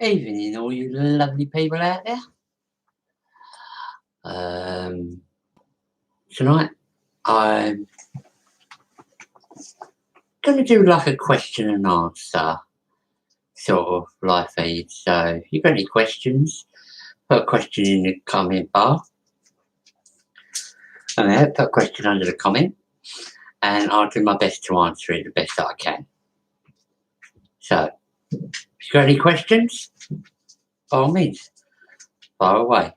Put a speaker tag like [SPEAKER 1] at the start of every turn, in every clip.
[SPEAKER 1] Evening, all you lovely people out there. Tonight I'm going to do like a question and answer sort of live feed. So if you've got any questions, put a question in the comment bar. And put a question under the comment, and I'll do my best to answer it the best that I can. So if you've got any questions, by all means, fire away.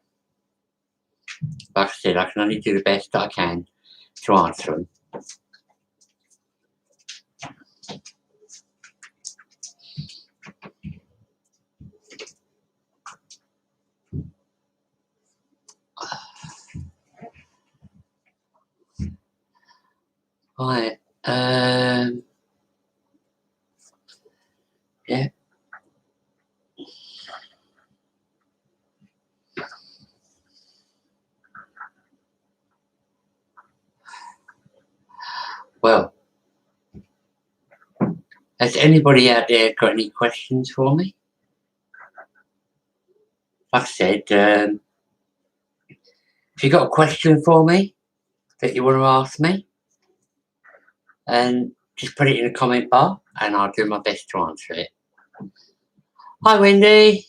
[SPEAKER 1] Like I said, I can only do the best that I can to answer them. Right, yeah. Well, has anybody out there got any questions for me? Like I said, if you got a question for me that you want to ask me, and just put it in the comment bar, and I'll do my best to answer it. Hi, Wendy.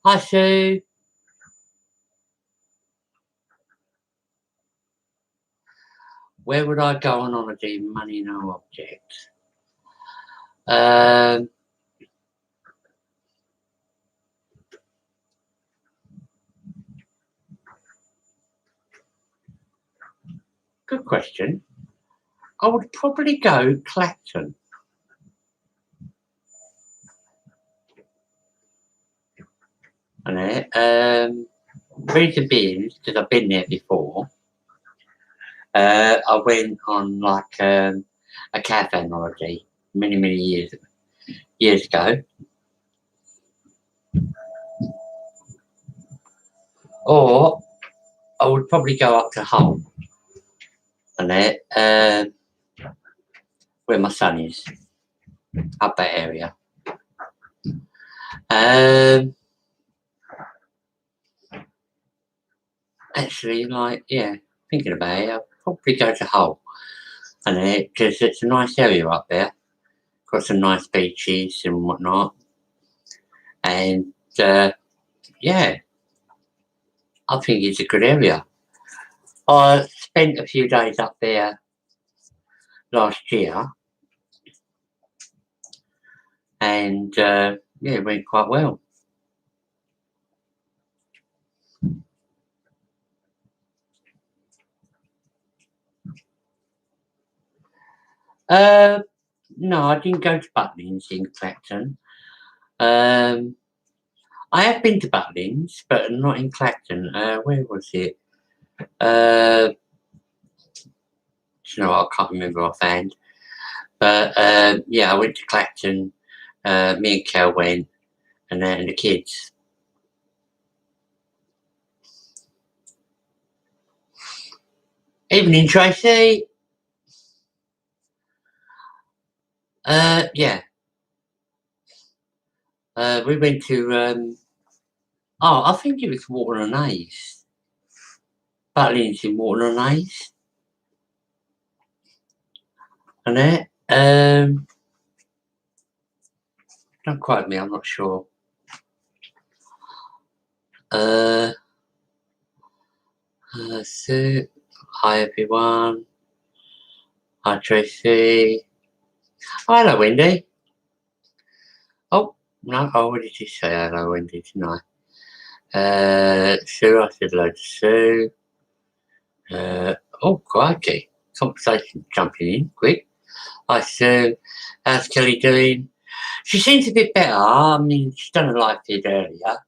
[SPEAKER 1] Hi, Sue. Where would I go on holiday? Money, no object. Good question. I would probably go Clacton. And reason being, because I've been there before, I went on like a caravan holiday many years ago. Or I would probably go up to Hull, and where my son is, up that area. Actually, like, yeah, thinking about it, I'll probably go to Hull, because it's a nice area up there. Got some nice beaches and whatnot, and yeah, I think it's a good area. I spent a few days up there last year, and yeah, it went quite well. No, I didn't go to Butlins in Clacton. I have been to Butlins, but not in Clacton. Where was it? You know, I can't remember offhand. But yeah, I went to Clacton. Me and Kel went, and the kids. Evening, Tracy. Yeah. We went to I think it was Water and Ace. Butlins in Water and Ace. And don't quote me, I'm not sure. So, hi everyone. Hi Tracy. Oh, hello Wendy. Oh, no, I already did say hello Wendy, didn't I? Sue, I said hello to Sue. Oh, crikey. Conversation jumping in quick. Hi Sue. How's Kelly doing? She seems a bit better. I mean, she's done a live feed earlier.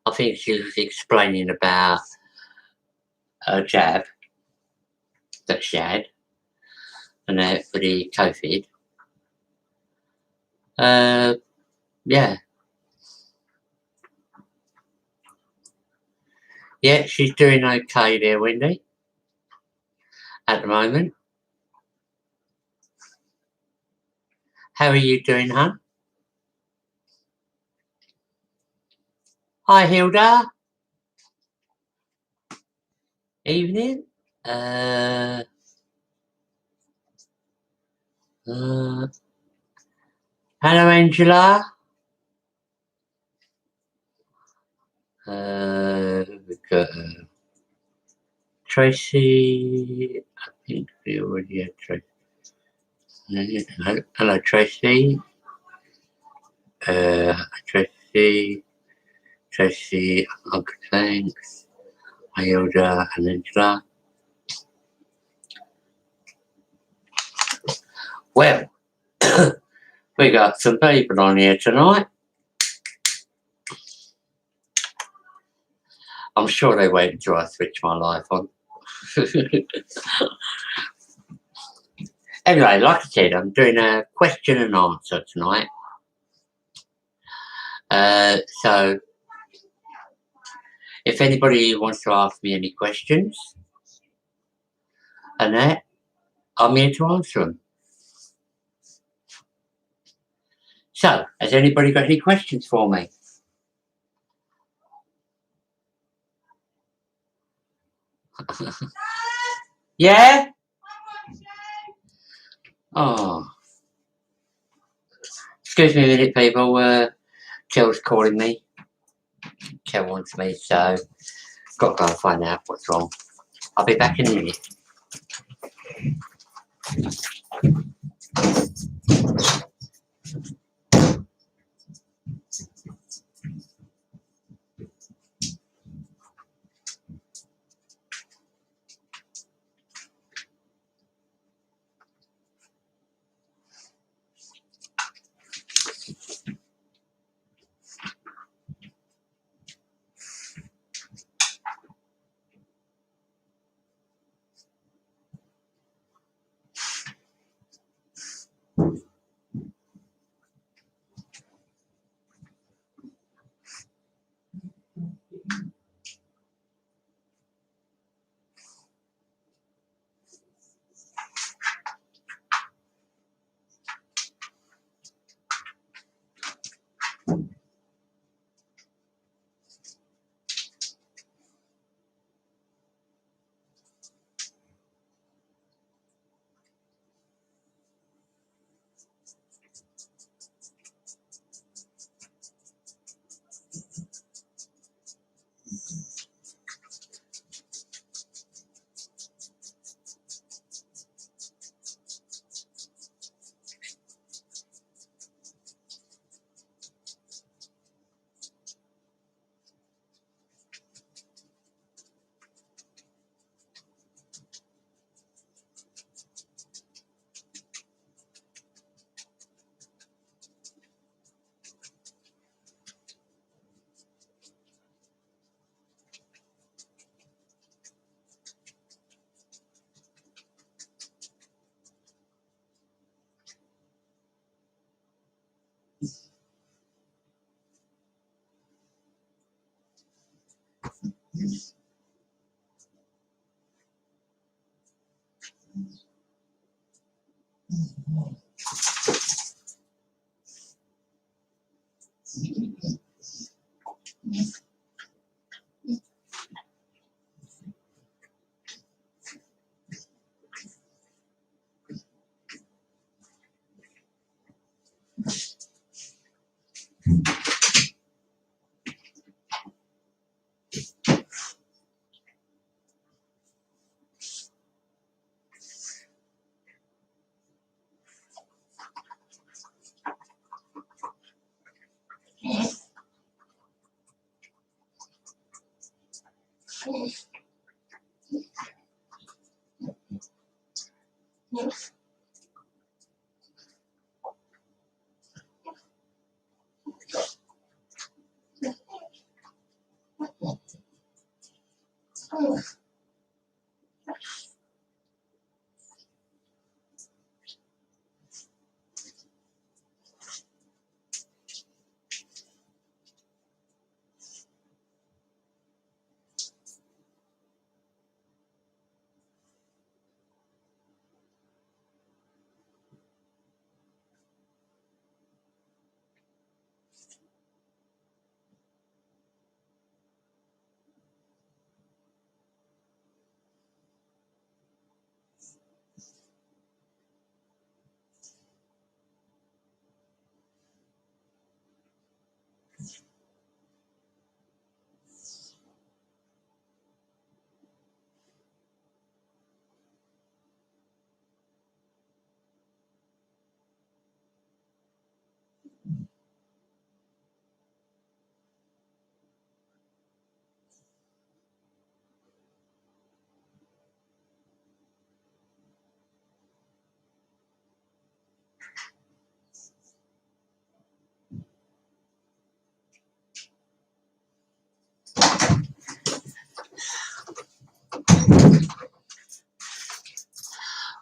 [SPEAKER 1] I think she was explaining about a jab that she had, and for the COVID. Yeah. Yeah, she's doing okay there, Wendy, at the moment. How are you doing, hon? Hi, Hilda. Evening. Hello, Angela. We've got Tracy. I think we already had Tracy. Hello, Tracy. Tracy. Tracy. Uncle, thanks. Hilda and Angela. Well, we got some people on here tonight. I'm sure they wait until I switch my life on. Anyway, like I said, I'm doing a question and answer tonight. So, if anybody wants to ask me any questions, and that, I'm here to answer them. So, has anybody got any questions for me? Yeah? Oh. Excuse me a minute, people. Kel's calling me. Kel wants me, so got to go and find out what's wrong. I'll be back in a minute.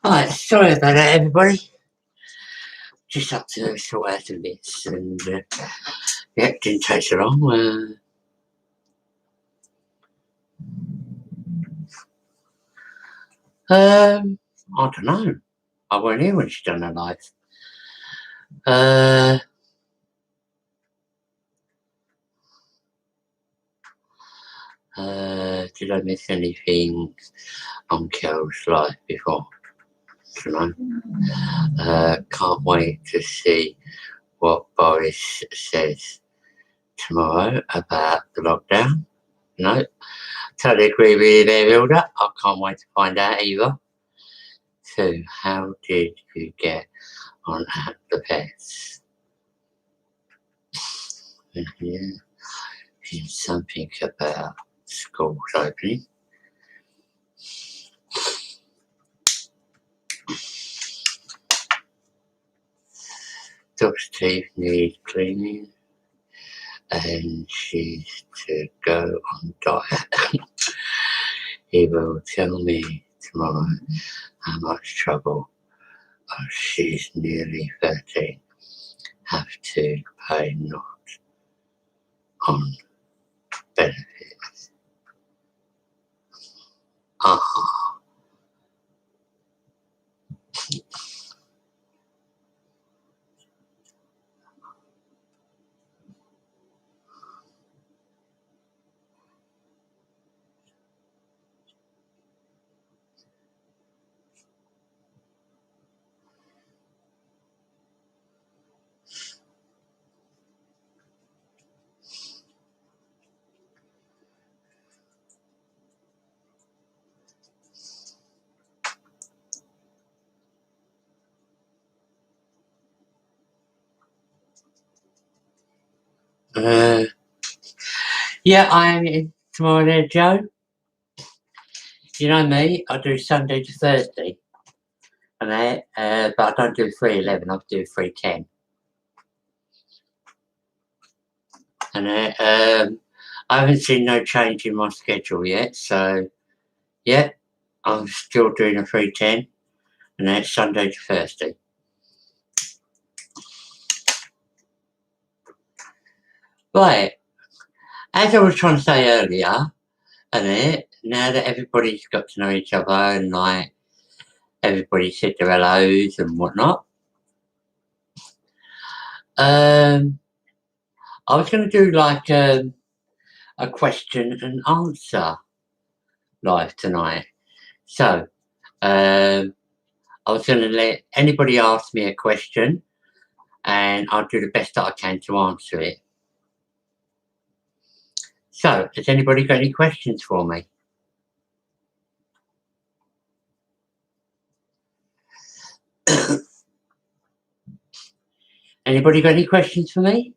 [SPEAKER 1] Right, sorry about that, everybody. Just had to sort out a bit, and yeah, didn't take so long. I don't know. I weren't here when she done her life. Did I miss anything on Kel's life before? I don't know. Can't wait to see what Boris says tomorrow about the lockdown. No, totally agree with Hilda. I can't wait to find out either. So, how did you get on at the pets? Yeah, something about schools opening. Dog's teeth need cleaning, and she's to go on diet. He will tell me tomorrow how much trouble. Oh, she's nearly 13. Have to pay not on benefits. Ah. Yeah, I'm in tomorrow there, Joe. You know me, I do Sunday to Thursday. And but I don't do 3:11, I do 3:10. And I haven't seen no change in my schedule yet, so yeah, I'm still doing a 3:10, and that's Sunday to Thursday. Right, as I was trying to say earlier, and now that everybody's got to know each other and like everybody said their hellos and whatnot, I was going to do like a question and answer live tonight. So I was going to let anybody ask me a question, and I'll do the best that I can to answer it. So, has anybody got any questions for me? Anybody got any questions for me?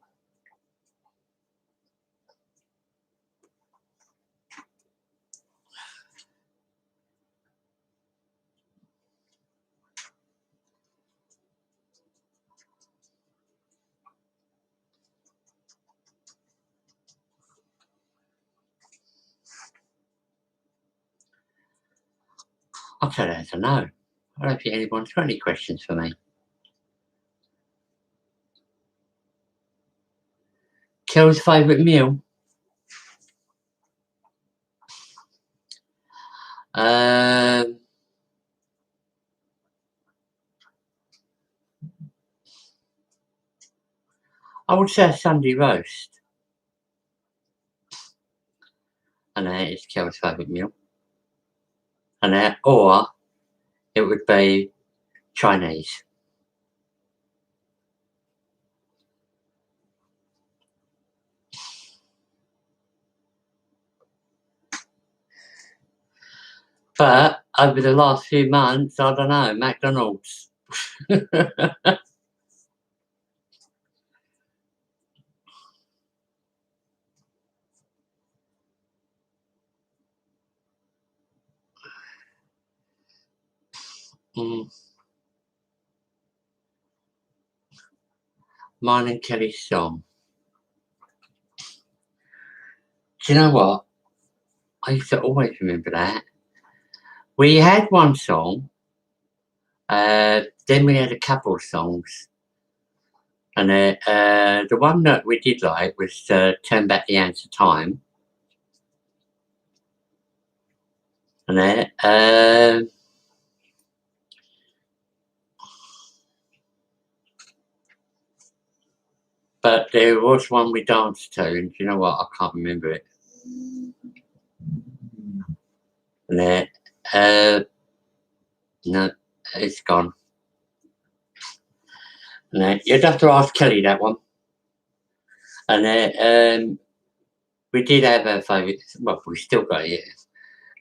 [SPEAKER 1] I'll tell you as I know. I don't think anyone's got any questions for me. Kel's favourite meal? I would say a Sunday roast. And that is Kel's favourite meal. And or it would be Chinese. But over the last few months, I don't know, McDonald's. Mine and Kelly's song. Do you know what? I used to always remember that. We had one song Then we had a couple of songs. And the one that we did like was Turn Back the Hands of Time. And but there was one we danced to, and you know what? I can't remember it. And no, it's gone. And you'd have to ask Kelly that one. And we did have a favourite. Well, we still got it.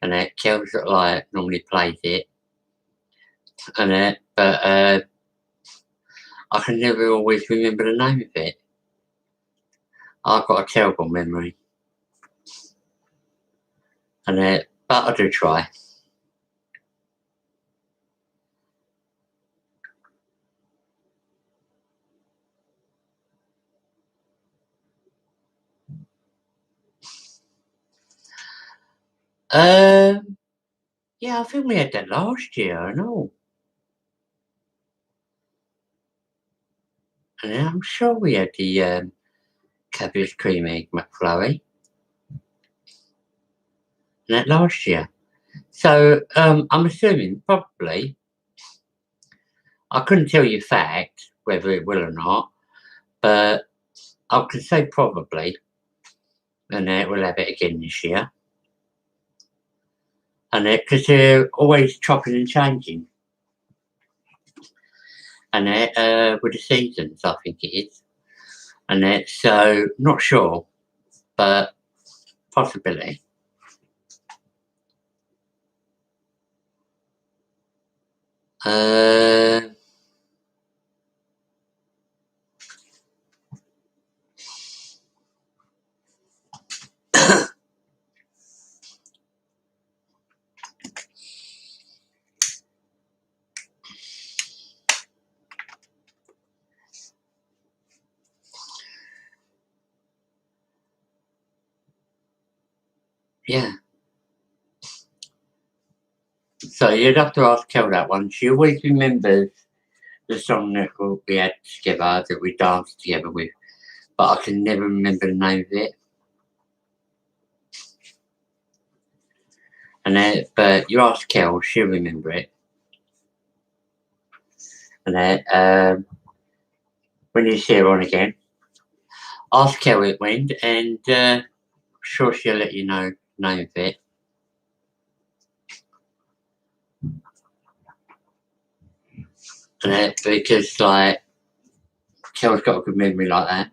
[SPEAKER 1] And Kel's like normally plays it. And but I can never always remember the name of it. I've got a terrible memory. And but I do try. Yeah, I think we had that last year, I know. And I'm sure we had the cabbage cream egg McFlurry. And that last year. So I'm assuming probably, I couldn't tell you fact whether it will or not, but I could say probably, and we'll have it again this year. And because they're always chopping and changing. And with the seasons, I think it is. And so, not sure, but possibility. Yeah. So you'd have to ask Kel that one. She always remembers the song that we had together, that we danced together with, but I can never remember the name of it. And but you ask Kel, she'll remember it. And when you see her on again, ask Kel it went, and I'm sure she'll let you know the name of it. And because like Kel's got a good memory like that.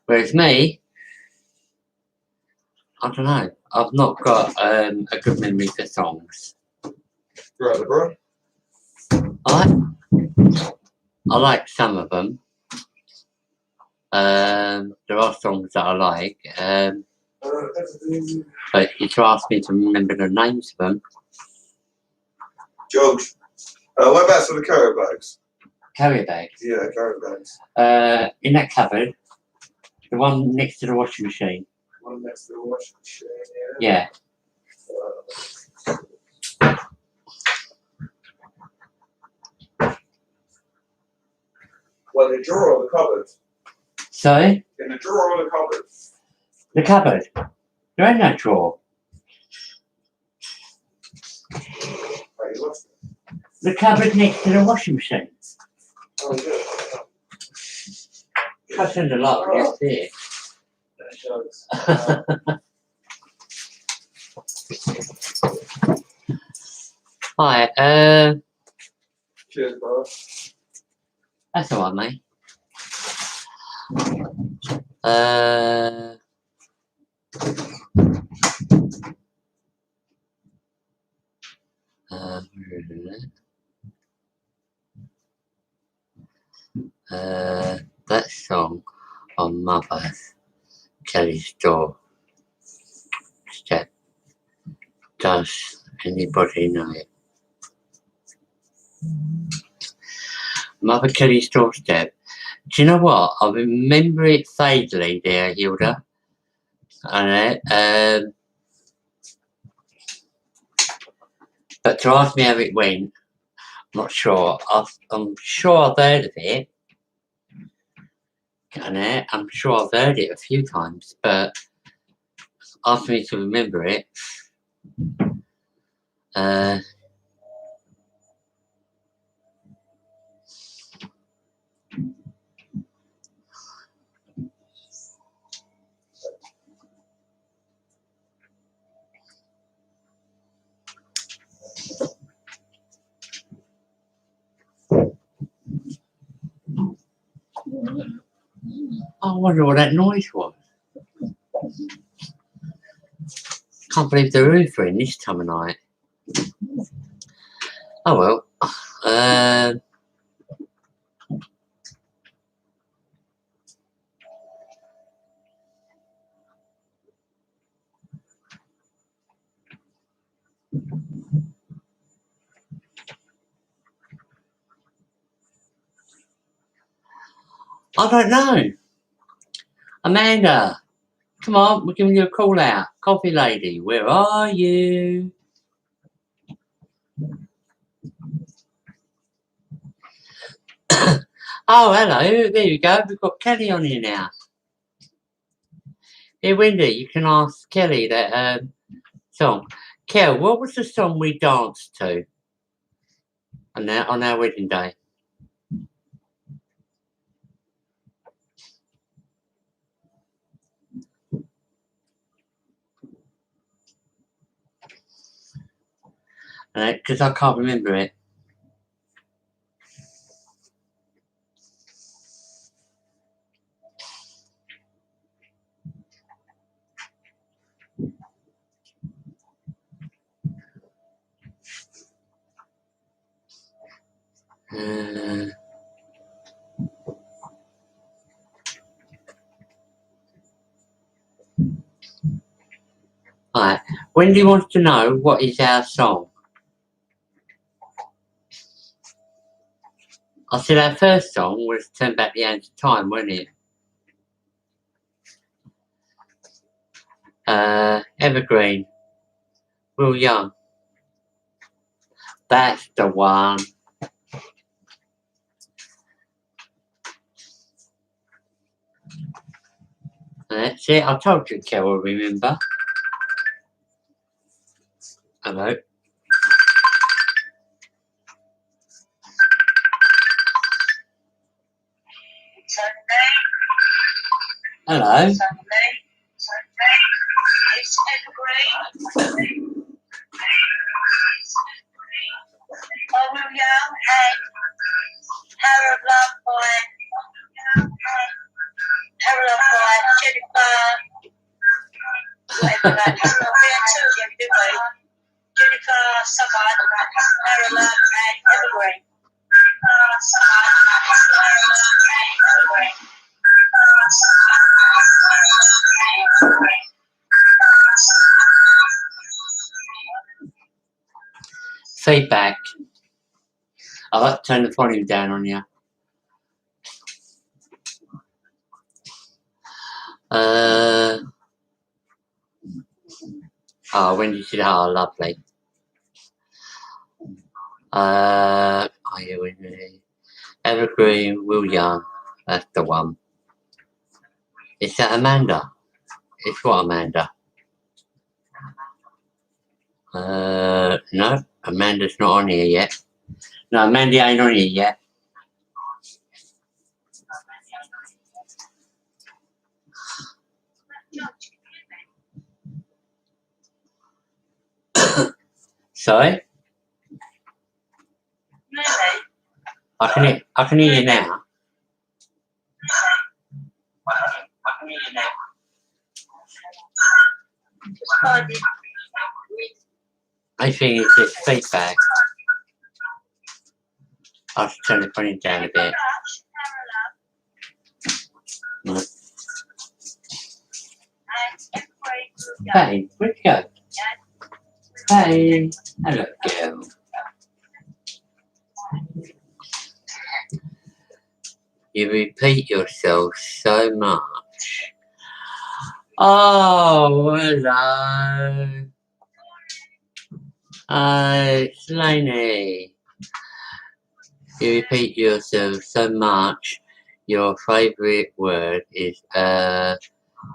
[SPEAKER 1] Whereas me, I don't know. I've not got a good memory for songs.
[SPEAKER 2] Right, LeBron.
[SPEAKER 1] I like some of them. There are songs that I like. But if you ask me to remember the names of them.
[SPEAKER 2] George, whereabouts are the carrier bags?
[SPEAKER 1] Carrier bags?
[SPEAKER 2] Yeah, carrier bags.
[SPEAKER 1] In that cupboard. The one next to the washing machine.
[SPEAKER 2] One next to the washing machine,
[SPEAKER 1] yeah?
[SPEAKER 2] Yeah. Well, in the drawer or the cupboard?
[SPEAKER 1] Sorry?
[SPEAKER 2] In the drawer or the cupboard?
[SPEAKER 1] The cupboard. There ain't no drawer.
[SPEAKER 2] Oh, you lost it.
[SPEAKER 1] The cupboard next to the washing machine.
[SPEAKER 2] Oh, yeah.
[SPEAKER 1] Cussing a lot, yes, there.
[SPEAKER 2] That shows.
[SPEAKER 1] Hi,
[SPEAKER 2] Cheers, bro.
[SPEAKER 1] that's alright, mate. That song on Mother's Kelly's Door Step. Does anybody know it? Mother Kelly's Doorstep. Do you know what? I remember it vaguely there, Hilda. And But to ask me how it went, I'm not sure. I'm sure I've heard of it. And I'm sure I've heard it a few times, but ask me to remember it. I wonder what that noise was. Can't believe the roof in this time of night. Oh well. I don't know. Amanda, come on, we're giving you a call out. Coffee lady, where are you? Oh, hello. There you go. We've got Kelly on here now. Hey, Wendy, you can ask Kelly that song. Kel, what was the song we danced to on our wedding day? Because I can't remember it. Right. Wendy wants to know what is our song. I said our first song was Turn Back the Hands of Time, wasn't it? Evergreen. Will Young. That's the one. That's it. I told you, Carol, remember. Hello. Hello. It's Evergreen. Will Young and Harold Love Boy, Jennifer, whatever that is. Jennifer, Summard, Harold Love and Evergreen. Feedback. I'll have to turn the volume down on you. Wendy said, oh, lovely. Are you in the Evergreen, Will Young? That's the one. Is that Amanda? It's what, Amanda? No, Amanda's not on here yet. No, Amanda ain't on here yet. Sorry? I can hear you now. I think it's just feedback. I'll just turn the volume down a bit. No. Hey, where'd you go? Hey, hello, girl. You repeat yourself so much. Oh, hello. Slaney, you repeat yourself so much. Your favourite word is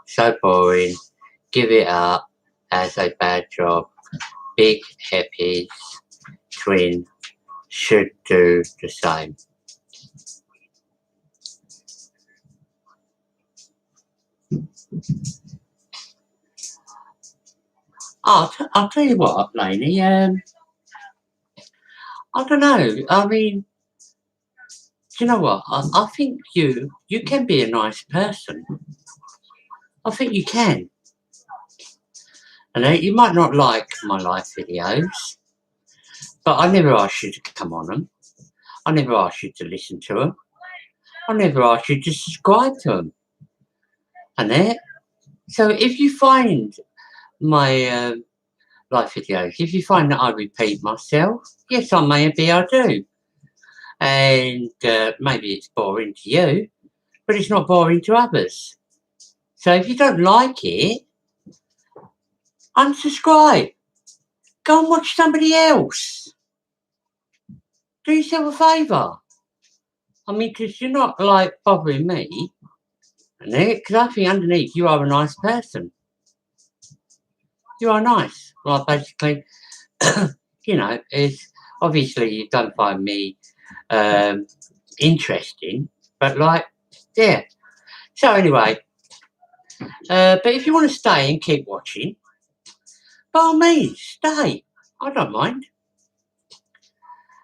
[SPEAKER 1] so boring. Give it up as a bad job. Big happy twin should do the same. I'll tell you what, Lainey, I don't know. I mean, do you know what? I think you can be a nice person. I think you can. And you might not like my live videos, but I never asked you to come on them. I never asked you to listen to them. I never asked you to subscribe to them. And so if you find my live videos, if you find that I repeat myself, yes, I maybe I do. And maybe it's boring to you, but it's not boring to others. So if you don't like it, unsubscribe. Go and watch somebody else. Do yourself a favour. I mean, because you're not, like, bothering me. Because I think underneath you are a nice person. You are nice. Well, basically, you know, it's obviously you don't find me interesting, but, like, yeah. So anyway, but if you want to stay and keep watching, by all means, stay. I don't mind.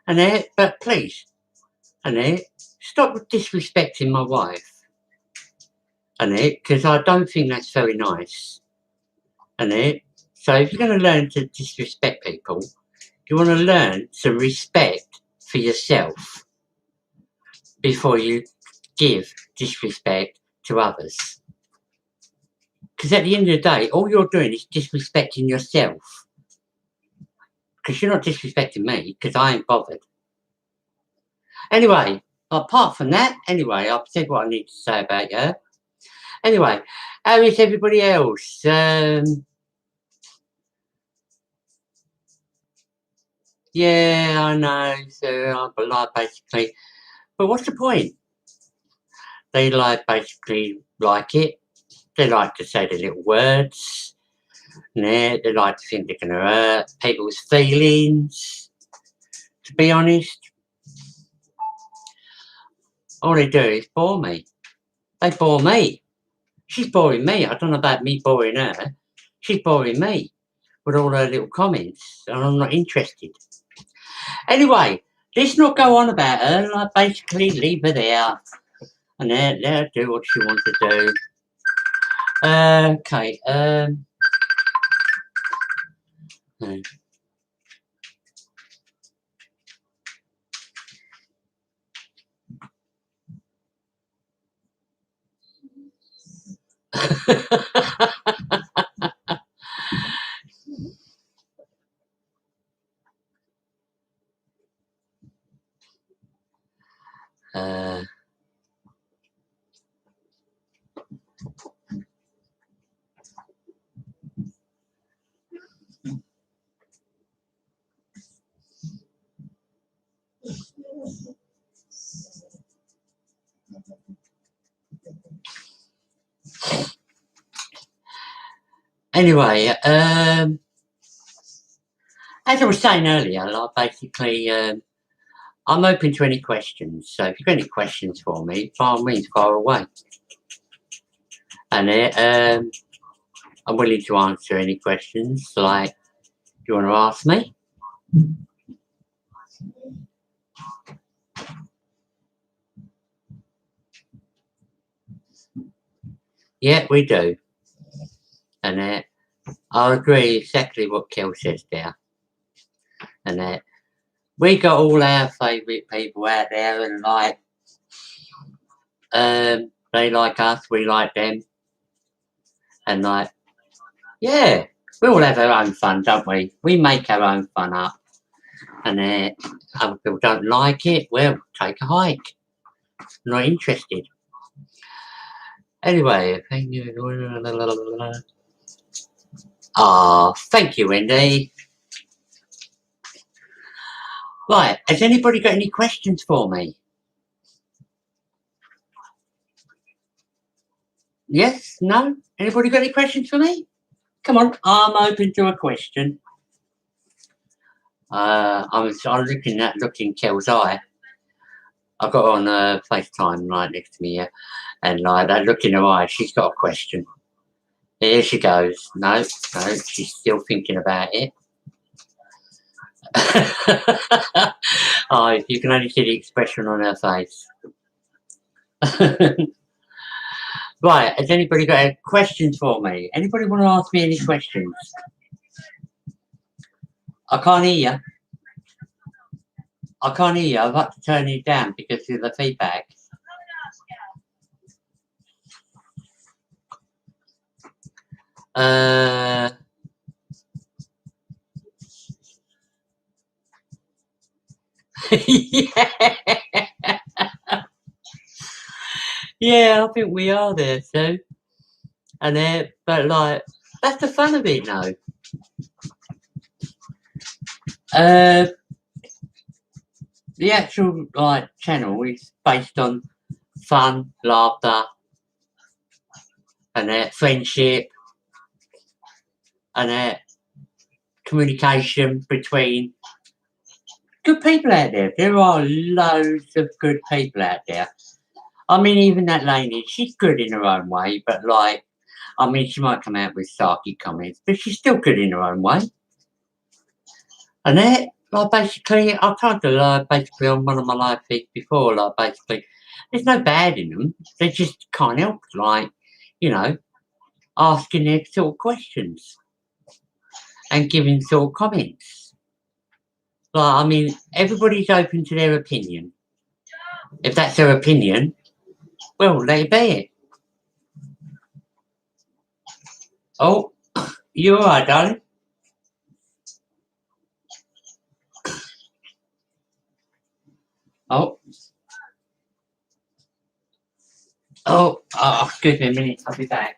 [SPEAKER 1] But please, stop disrespecting my wife. Because I don't think that's very nice. So if you're going to learn to disrespect people, you want to learn some respect for yourself before you give disrespect to others. Because at the end of the day, all you're doing is disrespecting yourself. Because you're not disrespecting me, because I ain't bothered. Anyway, apart from that, I've said what I need to say about you. Anyway, how is everybody else? Yeah, I know, so I like basically. But what's the point? They basically like it. They like to say the little words. Yeah, they like to think they're going to hurt people's feelings. To be honest, all they do is bore me. They bore me. She's boring me. I don't know about me boring her. She's boring me with all her little comments, and I'm not interested. Anyway, let's not go on about her. I basically leave her there, and let her do what she wants to do. Okay. Anyway, as I was saying earlier, like basically, I'm open to any questions. So if you've got any questions for me, by all means, fire away. And I'm willing to answer any questions. Like, do you want to ask me? Yeah, we do. And I agree exactly what Kel says there. And we got all our favourite people out there, and like, they like us, we like them. And like, yeah, we all have our own fun, don't we? We make our own fun up. And other people don't like it, well, take a hike. Not interested. Anyway, thank you. Thank you, Wendy. Right, has anybody got any questions for me? Yes? No? Anybody got any questions for me? Come on, I'm open to a question. I'm looking Kel's eye. I've got her on FaceTime right next to me here, and like that look in her eye, she's got a question. Here she goes. No, she's still thinking about it. Oh, you can only see the expression on her face. Right, has anybody got any questions for me? Anybody want to ask me any questions? I can't hear you. I can't hear you. I've had to turn it down because of the feedback. Yeah. Yeah, I think we are there too. And but like, that's the fun of it now. The actual like channel is based on fun, laughter, and friendship, and communication between good people out there. There are loads of good people out there. I mean, even that lady, she's good in her own way, but like, I mean, she might come out with sarky comments, but she's still good in her own way. And like, basically, I tried to basically on one of my live feeds before, like, basically, there's no bad in them. They just can't help, like, you know, asking their sort of questions and giving sort of comments. Like, I mean, everybody's open to their opinion. If that's their opinion, well, let it be it. Oh, you alright, darling? Oh. Oh, excuse me a minute, I'll be back.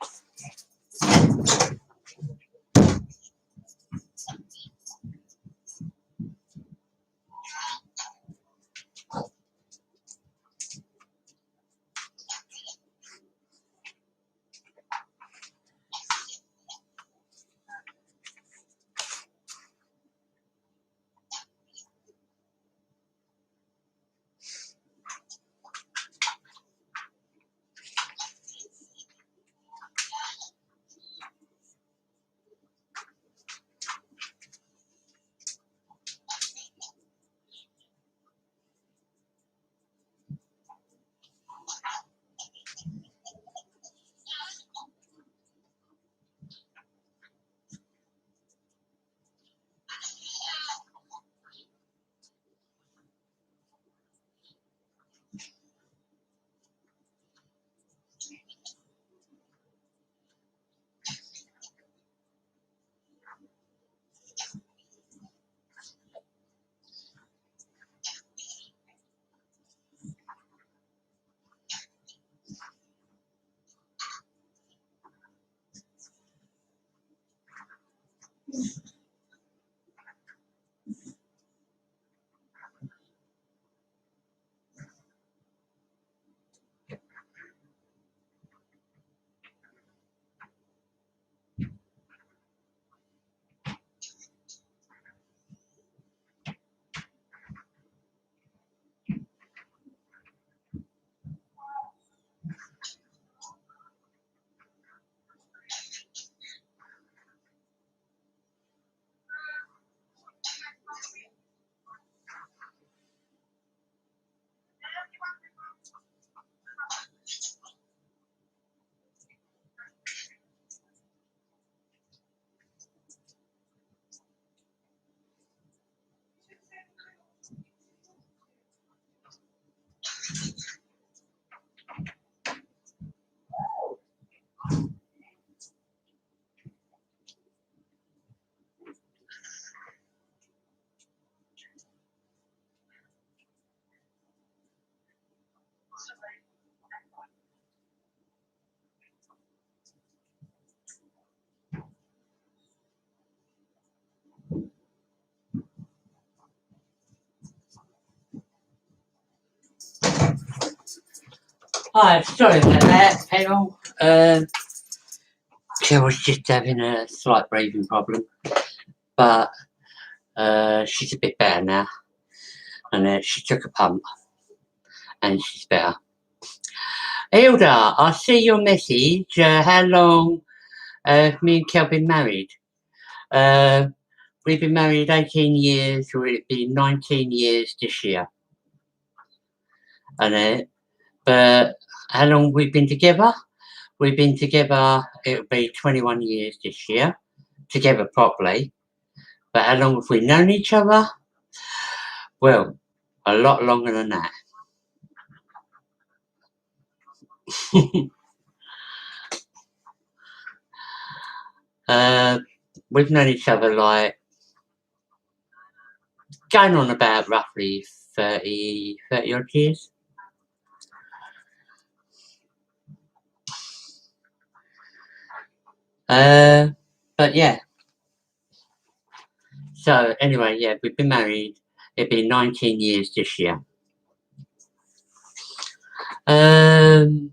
[SPEAKER 1] Hi, sorry about that, panel. She was just having a slight breathing problem, but she's a bit better now. And she took a pump, and she's better. Hilda, I see your message. How long have me and Kel been married? We've been married 18 years, or it'll be 19 years this year. But how long we've been together? We've been together, it'll be 21 years this year, together properly. But how long have we known each other? Well, a lot longer than that. We've known each other like going on about roughly 30 odd years. But yeah. So anyway, yeah, we've been married. It'll be 19 years this year. Oh,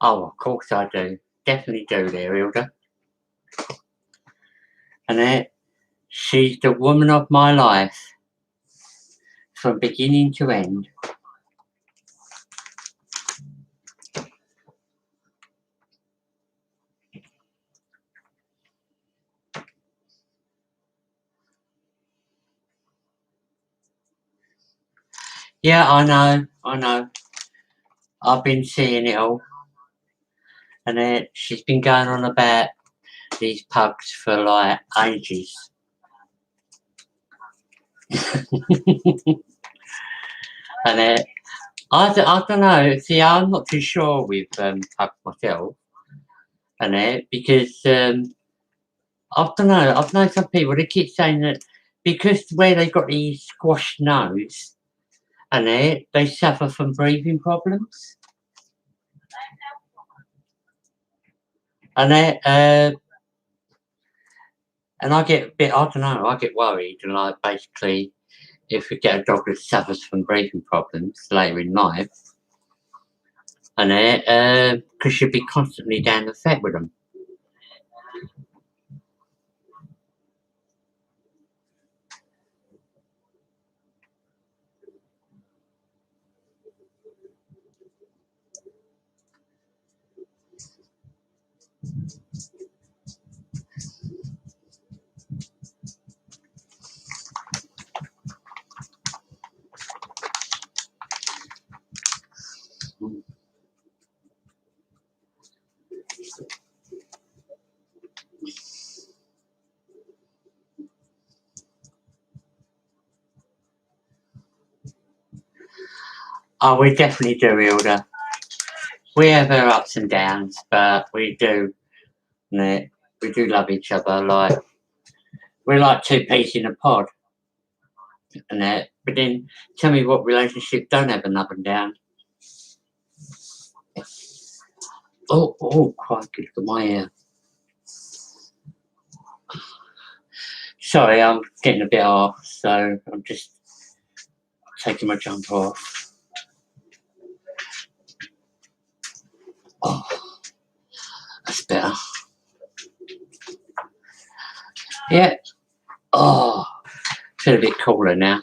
[SPEAKER 1] of course I do. Definitely do there, Hilda. And she's the woman of my life from beginning to end. Yeah, I know. I've been seeing it all. And she's been going on about these pugs for like ages. And I don't know. See, I'm not too sure with pugs myself. And because I don't know. I've known some people. They keep saying that because where they got these squashed nose, and they suffer from breathing problems. And I get a bit. I don't know. I get worried, and like basically, if we get a dog that suffers from breathing problems later in life, and because you'd be constantly down the vet with them. Oh, we definitely do, Hilda. We have our ups and downs, but we do. We do love each other. Like we're like two peas in a pod. But then tell me what relationship don't have an up and down. Oh, crikey, look at my ear. Sorry, I'm getting a bit off, so I'm just taking my jumper off. Oh, that's better. Yeah. Oh, feel a bit cooler now.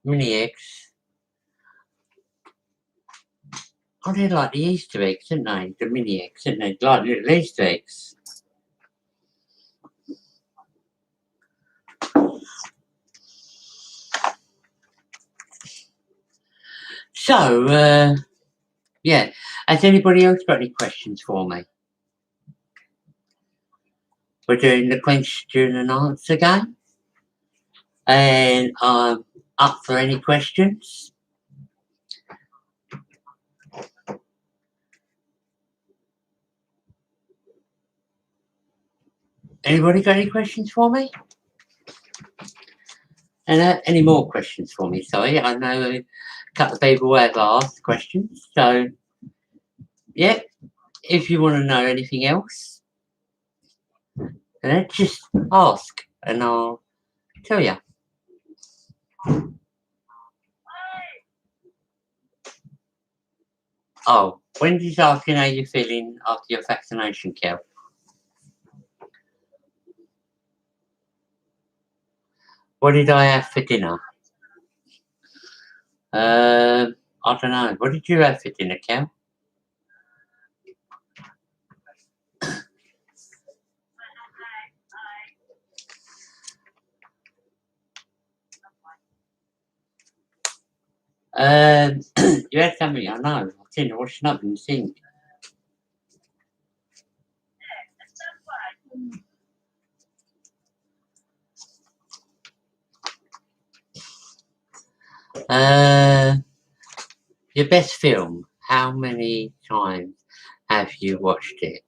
[SPEAKER 1] Mini eggs. Oh, they're like the Easter eggs, aren't they? The mini eggs, aren't they? Like little Easter eggs. So, yeah. Has anybody else got any questions for me? We're doing the question and answer game. and I'm up for any questions. Anybody got any questions for me? And any more questions for me? Sorry, I know a couple of people have asked questions, so yeah, if you want to know anything else, then just ask and I'll tell you. Oh, Wendy's asking how you're feeling after your vaccination, Kel. What did I have for dinner? I don't know. What did you have for dinner, Kel? You had something, I know. I've seen it washing up in the sink. Your best film. How many times have you watched it?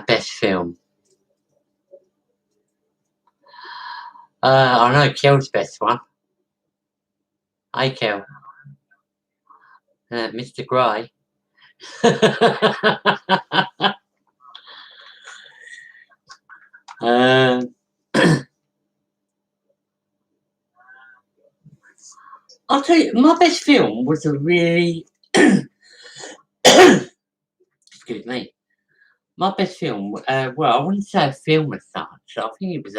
[SPEAKER 1] Best film. I know Kel's best one. Hi, Kel. Mr. Gray. I'll tell you, my best film was a really excuse me. My best film, well, I wouldn't say a film as such. I think it was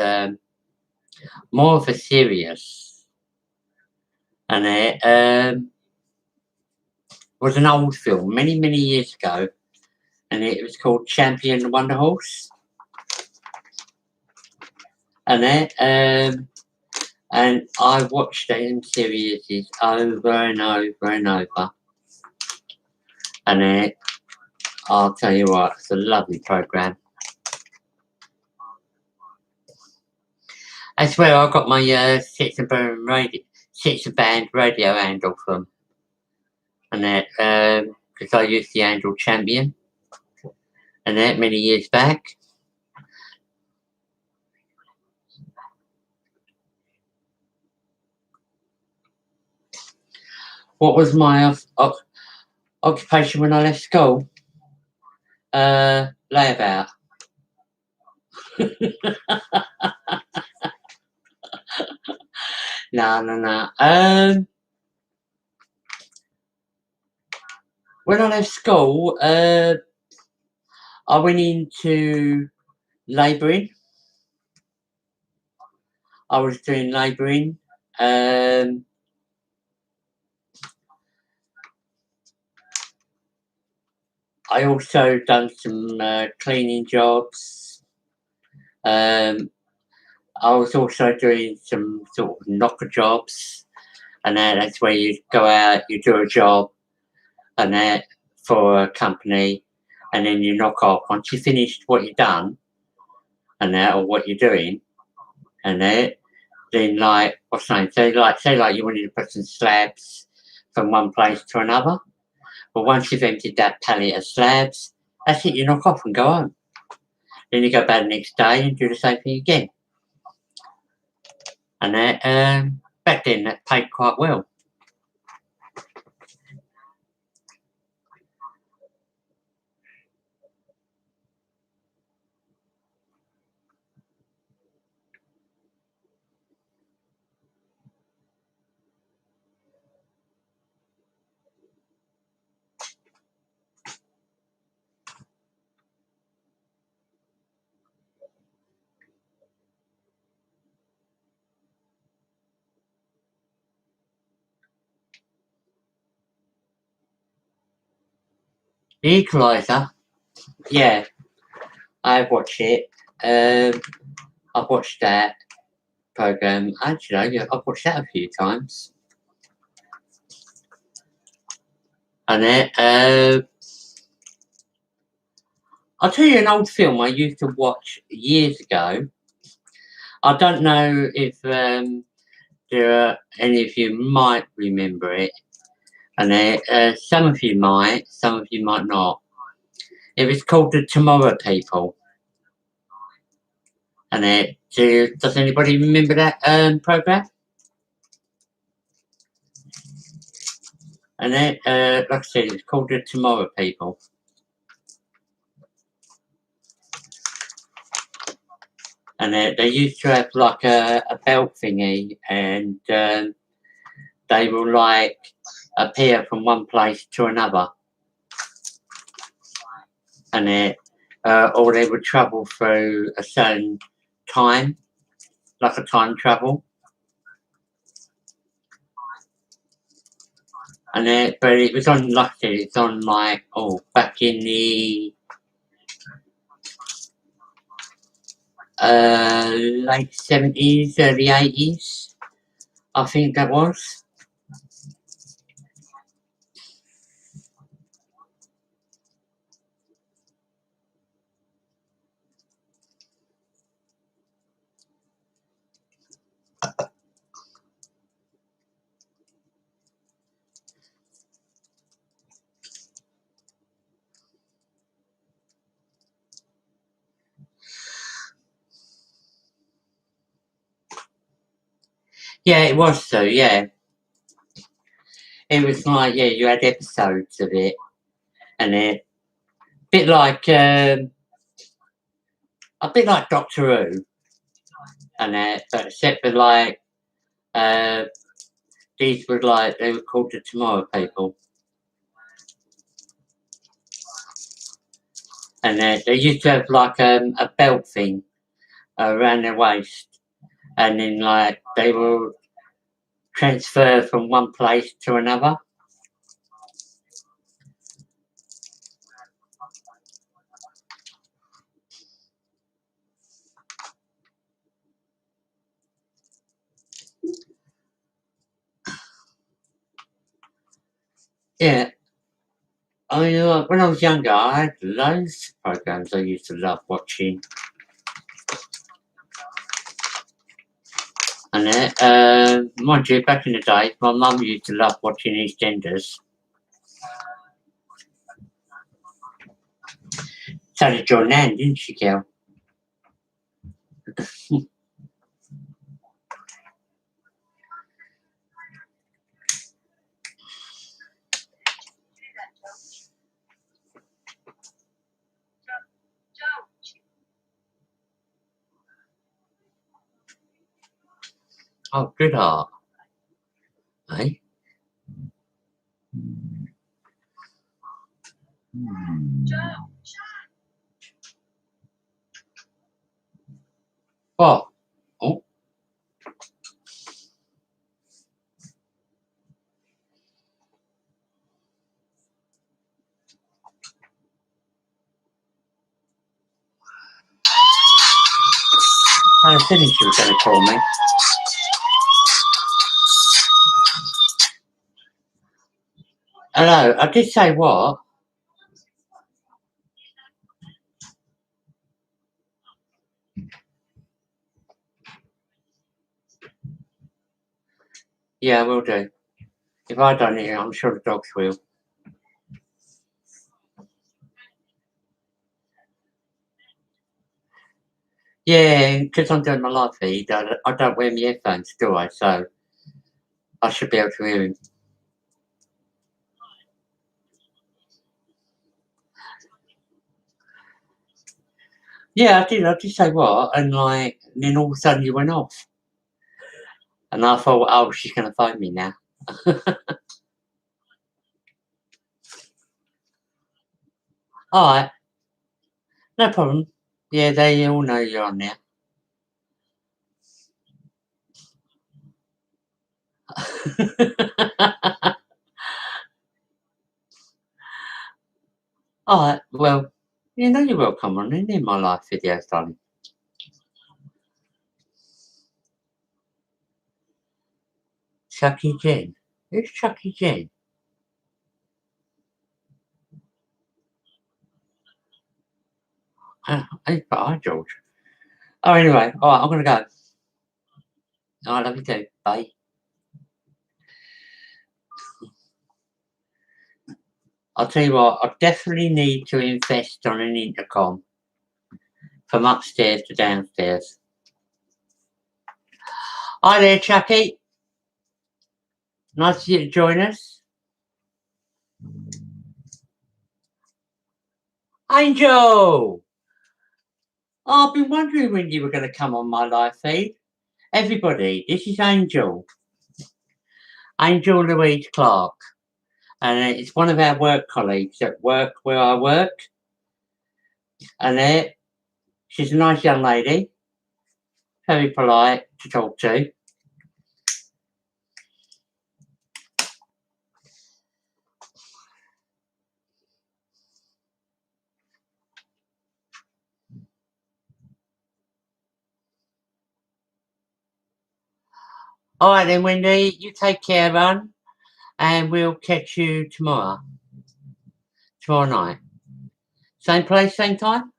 [SPEAKER 1] more of a series, and it was an old film, many years ago, and it was called Champion the Wonder Horse, and and I watched them series over and over and over, and I'll tell you what, it's a lovely program. That's where I got my Six and Band radio handle from, and because I used the handle Champion, and that many years back. What was my occupation when I left school? Layabout. No. When I left school, I went into labouring. I was doing labouring. I also done some cleaning jobs. I was also doing some sort of knocker jobs, and that's where you go out, you do a job, and that for a company, and then you knock off. Once you finished what you've done, and that or what you're doing, and that, then like what's the name? Say like you wanted to put some slabs from one place to another. But once you've emptied that pallet of slabs, that's it. You knock off and go home. Then you go back the next day and do the same thing again. And that back then that paid quite well. The Equalizer, yeah, I watched it. I've watched that program. Actually, I've watched that a few times. And I'll tell you an old film I used to watch years ago. I don't know if there are any of you might remember it, and some of you might not. It was called The Tomorrow People, and does anybody remember that program? And like I said, it's called The Tomorrow People. And they used to have like a belt thingy, and they will like appear from one place to another, and or they would travel through a certain time, like a time travel. And but it was on, like I said, it's on like back in the late 70s, early 80s, I think that was. Yeah, it was so, yeah. It was like, yeah, you had episodes of it, and bit like a bit like Doctor Who, and but except for like these were like, they were called the Tomorrow People, and they used to have like a belt thing around their waist, and then like they will transfer from one place to another. Yeah, I mean, like, when I was younger, I had loads of programs I used to love watching. And mind you, back in the day, my mum used to love watching EastEnders. So did your nan, didn't she, Kel? Oh, good heart. Eh? Oh. Oh. I was thinking she was going to call me. Hello, I did say what? Yeah, I will do. If I don't hear, I'm sure the dogs will. Yeah, because I'm doing my live feed, I don't wear my headphones, do I? So I should be able to hear him. Yeah, I did say what? And like, then all of a sudden you went off. And I thought, oh, she's going to phone me now. All right, no problem. Yeah, they all know you're on there. All right, well, you know you're welcome on any of my live videos, darling. Chucky Jen. Who's Chucky Jen? Hey, George. Oh, anyway, all right, I'm going to go. I love you too. Bye. I'll tell you what, I definitely need to invest on an intercom from upstairs to downstairs. Hi there, Chucky. Nice of you to join us. Angel! Oh, I've been wondering when you were going to come on my live feed. Everybody, this is Angel. Angel Louise Clark. And it's one of our work colleagues at work where I work. And she's a nice young lady. Very polite to talk to. All right then, Wendy, you take care, man, and we'll catch you tomorrow night. Same place, same time?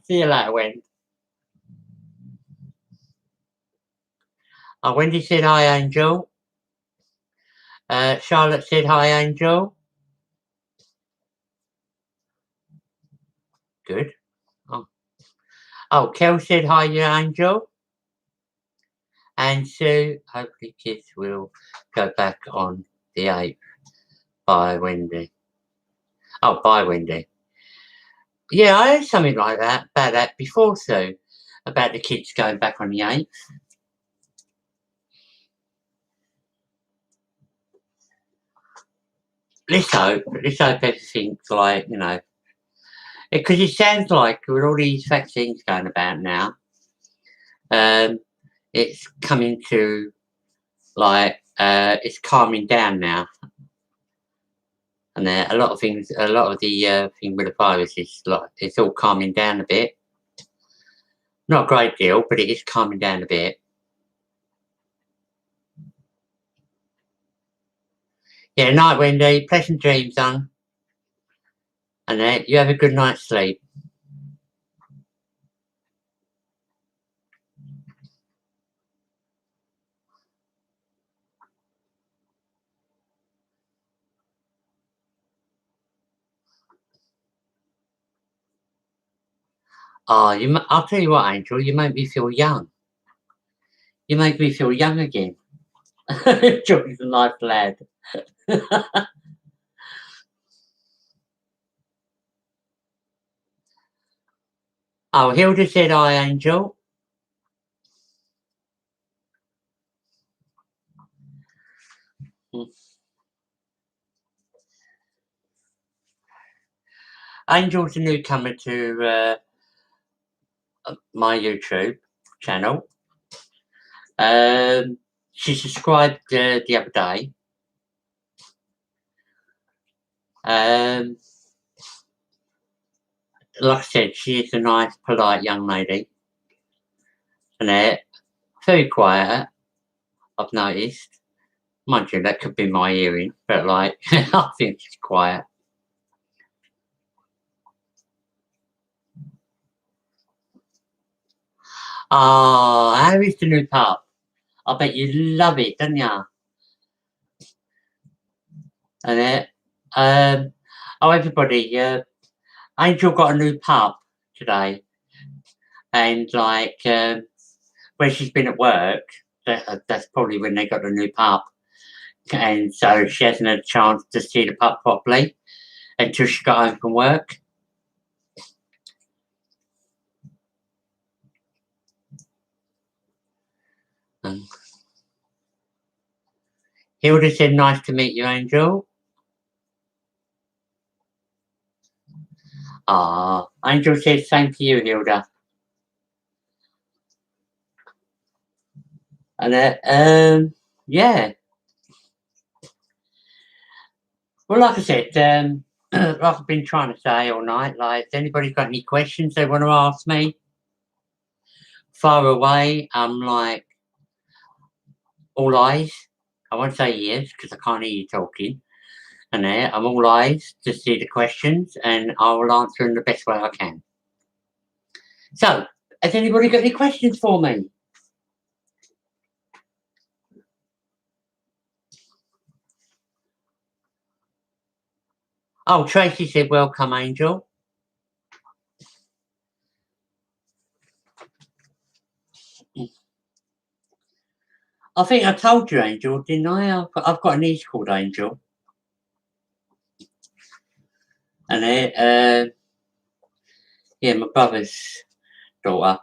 [SPEAKER 1] See you later, Wendy. Wendy said hi, Angel. Charlotte said hi, Angel. Good. Oh, Kel said hi, Angel. And Sue, hopefully kids will go back on the 8th. Bye, Wendy. Oh, bye, Wendy. Yeah, I heard something like that, about that before, Sue, about the kids going back on the 8th. Let's hope everything's like, you know, because it sounds like with all these vaccines going about now, it's coming to, like, it's calming down now. And a lot of the thing with the virus is like, it's all calming down a bit. Not a great deal, but it is calming down a bit. Yeah, night, Wendy. Pleasant dreams, son. And you have a good night's sleep. Oh, I'll tell you what, Angel, you make me feel young. You make me feel young again. Johnny's a nice lad. Oh, Hilda said hi, Angel. Angel's a newcomer to my YouTube channel. She subscribed the other day. Like I said, she is a nice, polite young lady. And very quiet, I've noticed. Mind you, that could be my hearing, but like, I think she's quiet. Oh, how is the new pup? I bet you love it, don't you? And oh, everybody, Angel got a new pup today. And like, when she's been at work, that's probably when they got the new pup. And so she hasn't had a chance to see the pup properly until she got home from work. Hilda said, nice to meet you, Angel. Angel said, same to you, Hilda. And yeah. Well, like I said, like I've been trying to say all night, like, if anybody's got any questions they want to ask me, far away, I'm like, all eyes. I won't say yes, because I can't hear you talking. And I'm all eyes to see the questions, and I will answer in the best way I can. So, has anybody got any questions for me? Oh, Tracy said, welcome, Angel. I think I told you, Angel, didn't I? I've got a niece called Angel. And yeah, my brother's daughter.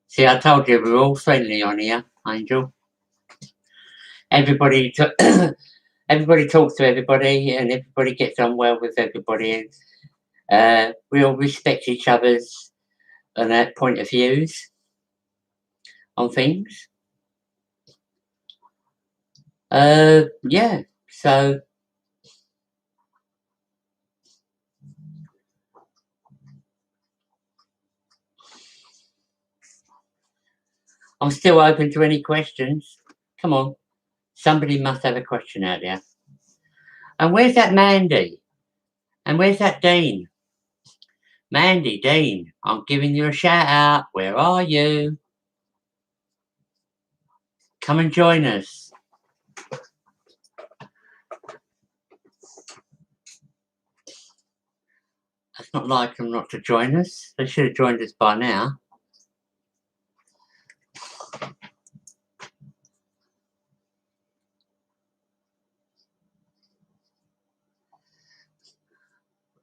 [SPEAKER 1] See, I told you we're all friendly on here, Angel. Everybody, everybody talks to everybody, and everybody gets on well with everybody. And we all respect each other's point of views on things. Yeah. So I'm still open to any questions. Come on. Somebody must have a question out there. And where's that Mandy? And where's that Dean? Mandy, Dean, I'm giving you a shout out. Where are you? Come and join us. It's not like them not to join us. They should have joined us by now.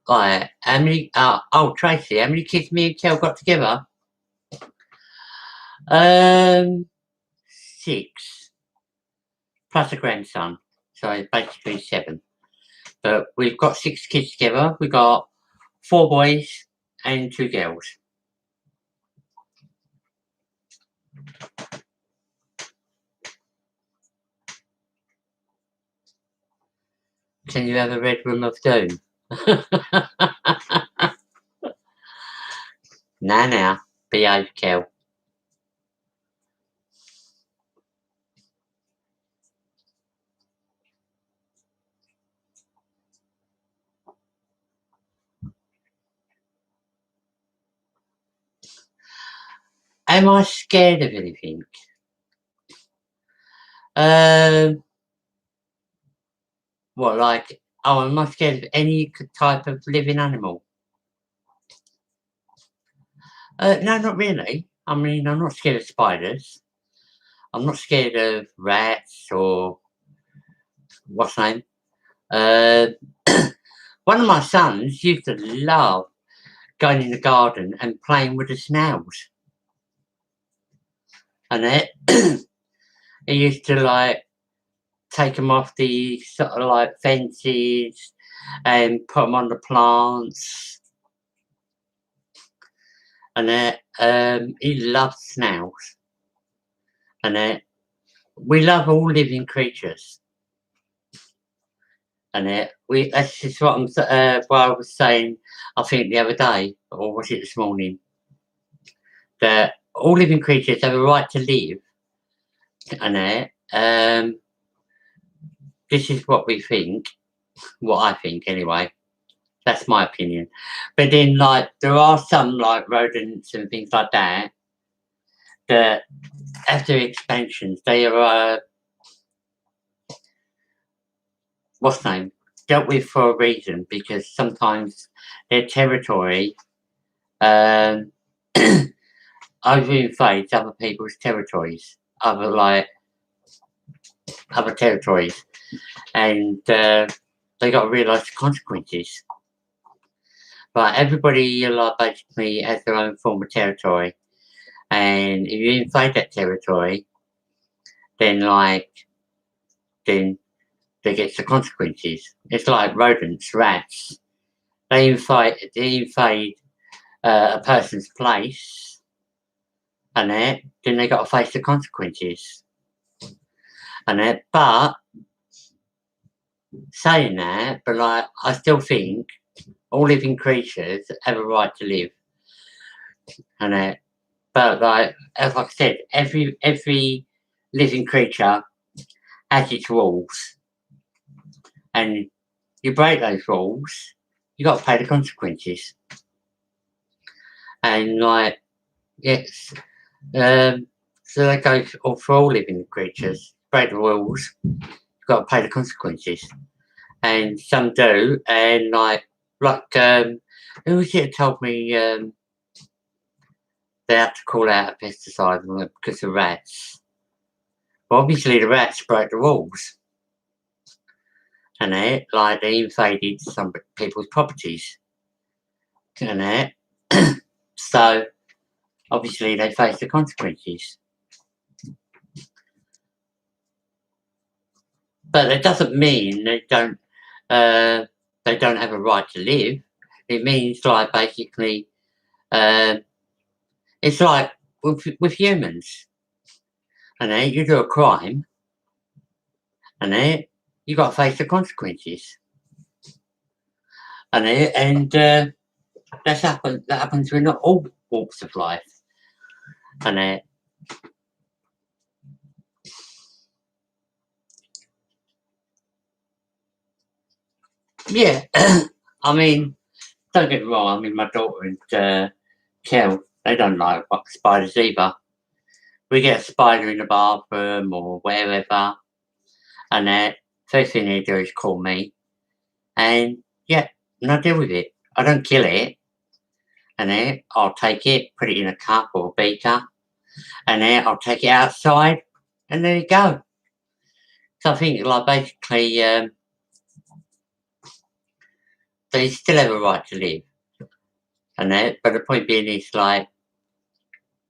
[SPEAKER 1] Right, how many? Oh, Tracy, how many kids me and Kel got together? 6, plus a grandson, so basically 7. But we've got 6 kids together. We got 4 boys and 2 girls. Can you have a red room of doom? Now, behave, Kel. Am I scared of anything? What, like, am I scared of any type of living animal? No, not really. I mean, I'm not scared of spiders. I'm not scared of rats or what's name. One of my sons used to love going in the garden and playing with the snails. And he used to like take them off the sort of like fences and put them on the plants. And he loves snails. And we love all living creatures. And that's just what I was saying, I think the other day, or was it this morning, that all living creatures have a right to live. And this is what we think, what I think anyway. That's my opinion. But then, like, there are some like rodents and things like that that after expansions, they are what's the name, dealt with for a reason, because sometimes their territory over-invades other people's territories, other territories, and they got to realise the consequences. But everybody basically has their own form of territory, and if you invade that territory, then they get the consequences. It's like rodents, rats. They invade a person's place, and then they got to face the consequences. But saying that, but like I still think all living creatures have a right to live. But like as I said, every living creature has its rules. and you break those rules, you got to pay the consequences. And like, yes, so that goes for all living creatures. Break the rules, you've got to pay the consequences. And some do, and like who was it that told me they have to call out a pesticide because of rats? Well, obviously the rats broke the rules, and they invaded some people's properties, and so obviously they face the consequences. But it doesn't mean they don't have a right to live. It means like basically, it's like with humans, and you do a crime, and you got to face the consequences, and that happens in all walks of life, and yeah, I mean, don't get me wrong. I mean, my daughter and Kel, they don't like spiders either. We get a spider in the bathroom or wherever, and first thing they do is call me, and yeah, and I deal with it. I don't kill it, and I'll take it, put it in a cup or a beaker, and I'll take it outside, and there you go. So I think, like, basically, they still have a right to live, but the point being is, like,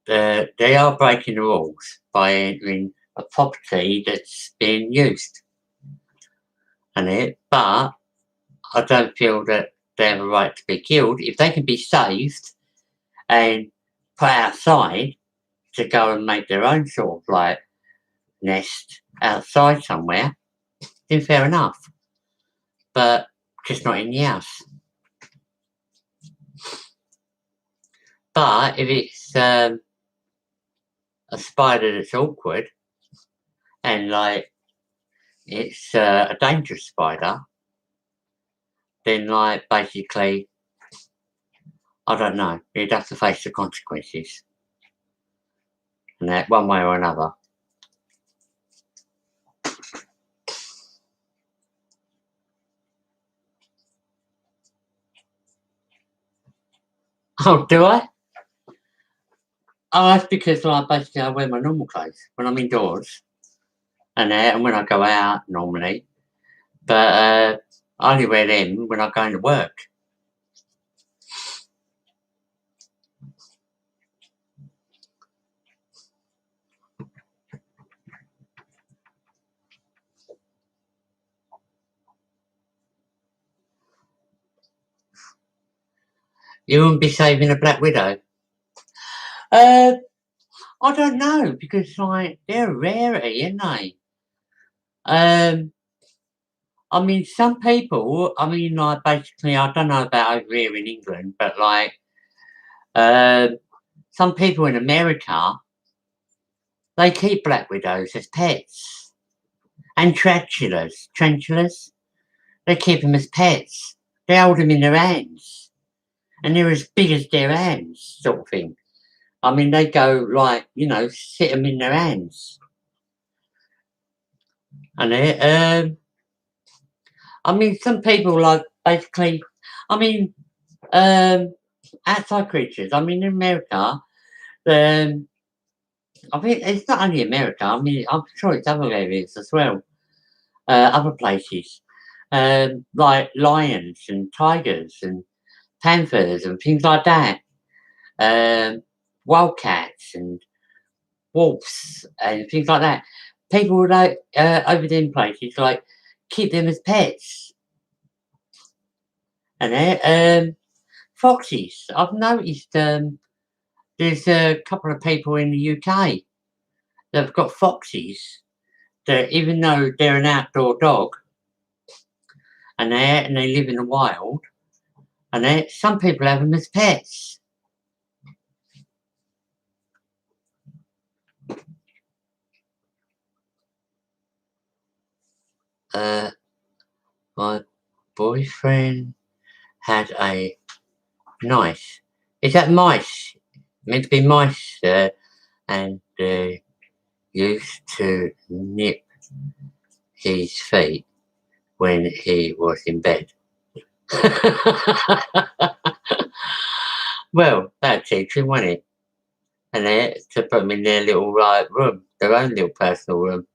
[SPEAKER 1] they are breaking the rules by entering a property that's being used, but I don't feel that they have a right to be killed. If they can be saved and put outside to go and make their own sort of like nest outside somewhere, then fair enough. But just not in the house. But if it's a spider that's awkward and like it's a dangerous spider, then like basically, I don't know, you'd have to face the consequences, and that one way or another. Oh, do I? Oh, that's because like basically I wear my normal clothes when I'm indoors, and when I go out normally. But I only wear them when I'm going to work. You wouldn't be saving a Black Widow. Uh, I don't know because like they're a rarity, aren't they? Um, I mean, some people. I mean, like basically, I don't know about over here in England, but like, uh, some people in America, they keep Black Widows as pets and tarantulas. Tarantulas, they keep them as pets. They hold them in their hands, and they're as big as their hands, sort of thing. I mean, they go like, sit them in their hands, and I mean, some people like basically. I mean, um, outside creatures. I mean, in America, um, I think it's not only America. I mean, I'm sure it's other areas as well, other places, like lions and tigers and panthers and things like that. Um, wildcats and wolves and things like that. People like over them places like keep them as pets, and foxes. I've noticed there's a couple of people in the UK that have got foxes that, even though they're an outdoor dog and they live in the wild, and some people have them as pets. Uh, my boyfriend had a nice. Is that mice? Meant to be mice, and used to nip his feet when he was in bed. Well, that'd teach him, wouldn't it? And then to put them in their little room, their own little personal room.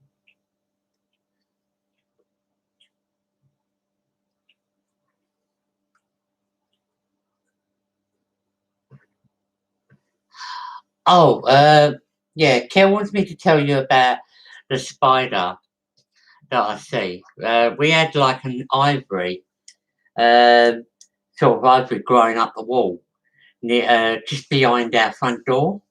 [SPEAKER 1] Oh, yeah, Kel wants me to tell you about the spider that I see. We had like an ivory, sort of ivory growing up the wall, near, just behind our front door.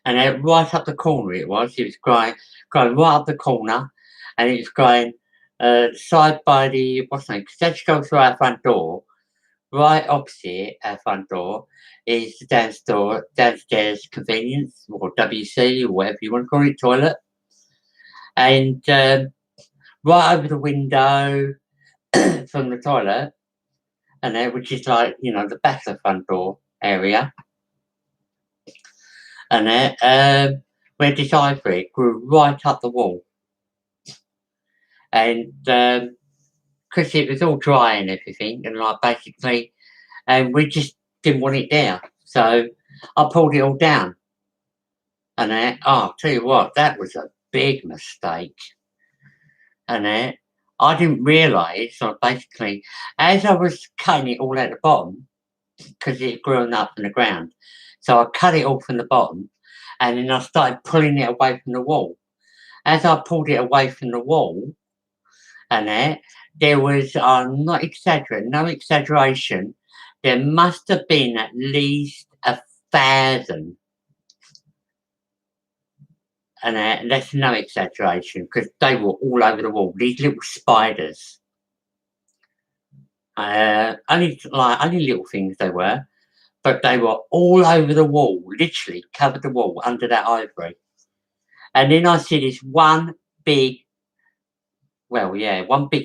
[SPEAKER 1] And then right up the corner it was growing right up the corner, and it was growing side by the, what's the name, because as you go through our front door, right opposite our front door is the downstairs convenience, or WC, or whatever you want to call it, toilet. And right over the window from the toilet, and there, which is like, the back of the front door area, and there, where this ivory grew right up the wall. And because it was all dry and everything, and like basically, and we just didn't want it there. So I pulled it all down. And I'll tell you what, that was a big mistake. And I didn't realise, so basically, as I was cutting it all at the bottom, because it had grown up from the ground, so I cut it all from the bottom, and then I started pulling it away from the wall. As I pulled it away from the wall, and there was, I'm not exaggerating, no exaggeration, there must have been at least 1,000. And that's no exaggeration, because they were all over the wall, these little spiders. Only little things they were, but they were all over the wall, literally covered the wall under that ivory. And then I see this one big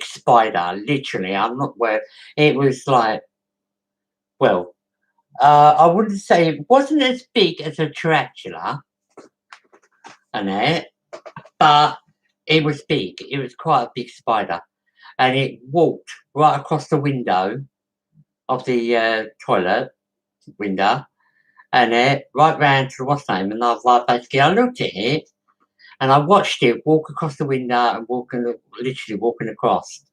[SPEAKER 1] spider, literally. I'm not where it was like, I wouldn't say it wasn't as big as a tarantula, but it was big. It was quite a big spider, and it walked right across the window of the toilet window, and right round to what's name. And I was like, basically, I looked at it, and I watched it walk across the window and literally walking across.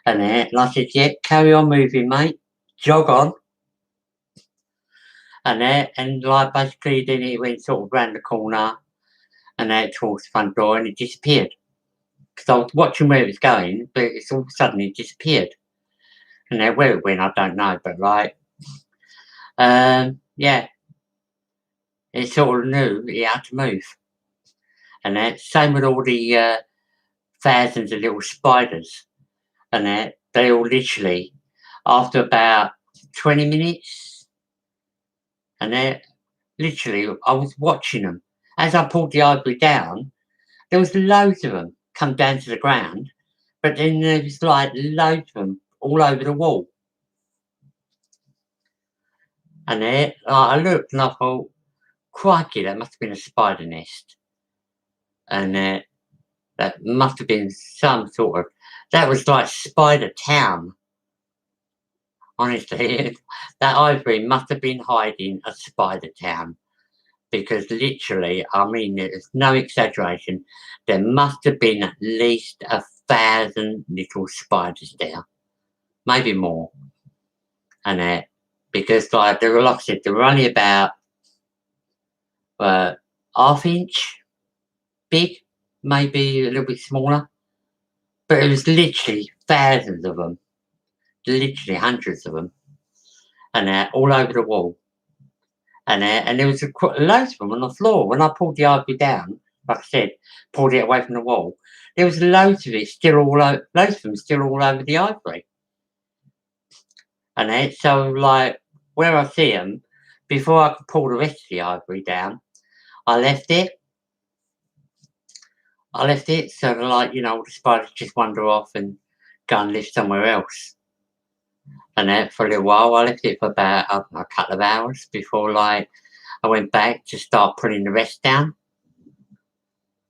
[SPEAKER 1] And I said, yeah, carry on moving, mate. Jog on. And like basically then it went sort of round the corner and towards the front door, and it disappeared. Because I was watching where it was going, but it's all of a sudden it disappeared. And where it went, I don't know, but like, yeah, it sort of knew it had to move. And same with all the thousands of little spiders. And they all literally, after about 20 minutes, and literally, I was watching them. As I pulled the ivory down, there was loads of them come down to the ground, but then there was like loads of them all over the wall. And I looked and I thought, crikey, that must have been a spider nest. And that must have been some sort of, that was like Spider Town. Honestly, that ivory must have been hiding a Spider Town. Because literally, I mean, there's no exaggeration, there must have been at least 1,000 little spiders there. Maybe more. And because like they were, like I said, they were only about half inch big, maybe a little bit smaller. But it was literally thousands of them. Literally hundreds of them. And all over the wall. And there was loads of them on the floor. When I pulled the ivory down, like I said, pulled it away from the wall, there was loads of it still loads of them still all over the ivory. And so like where I see them, before I could pull the rest of the ivory down, I left it. I left it so that, like, all the spiders just wander off and go and live somewhere else. And then for a little while, I left it for about a couple of hours before, like, I went back to start putting the rest down.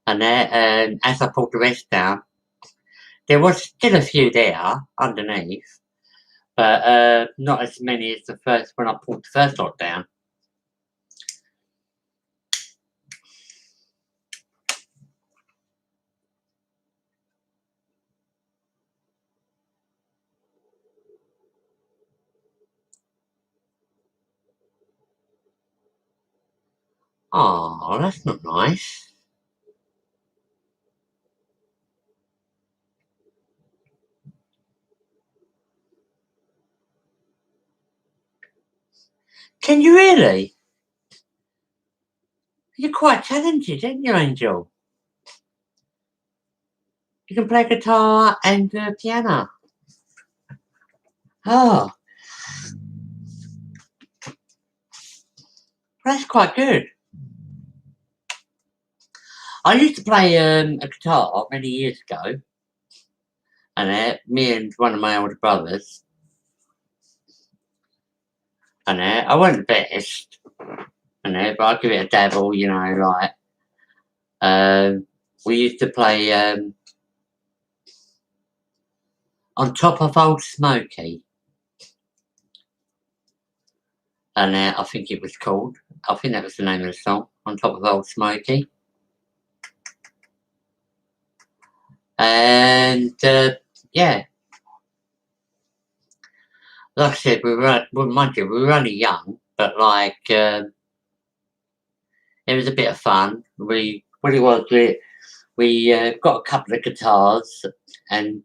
[SPEAKER 1] And then, as I pulled the rest down, there was still a few there underneath, but not as many as the first when I pulled the first lot down. Oh, that's not nice. Can you really? You're quite talented, aren't you, Angel? You can play guitar and piano. Oh, that's quite good. I used to play a guitar many years ago, and me and one of my older brothers, and I wasn't the best, but I give it a dabble, like we used to play On Top of Old Smoky, and I think it was called. I think that was the name of the song, On Top of Old Smoky. And yeah, like I said, mind you, we were only young, but like it was a bit of fun. We got a couple of guitars, and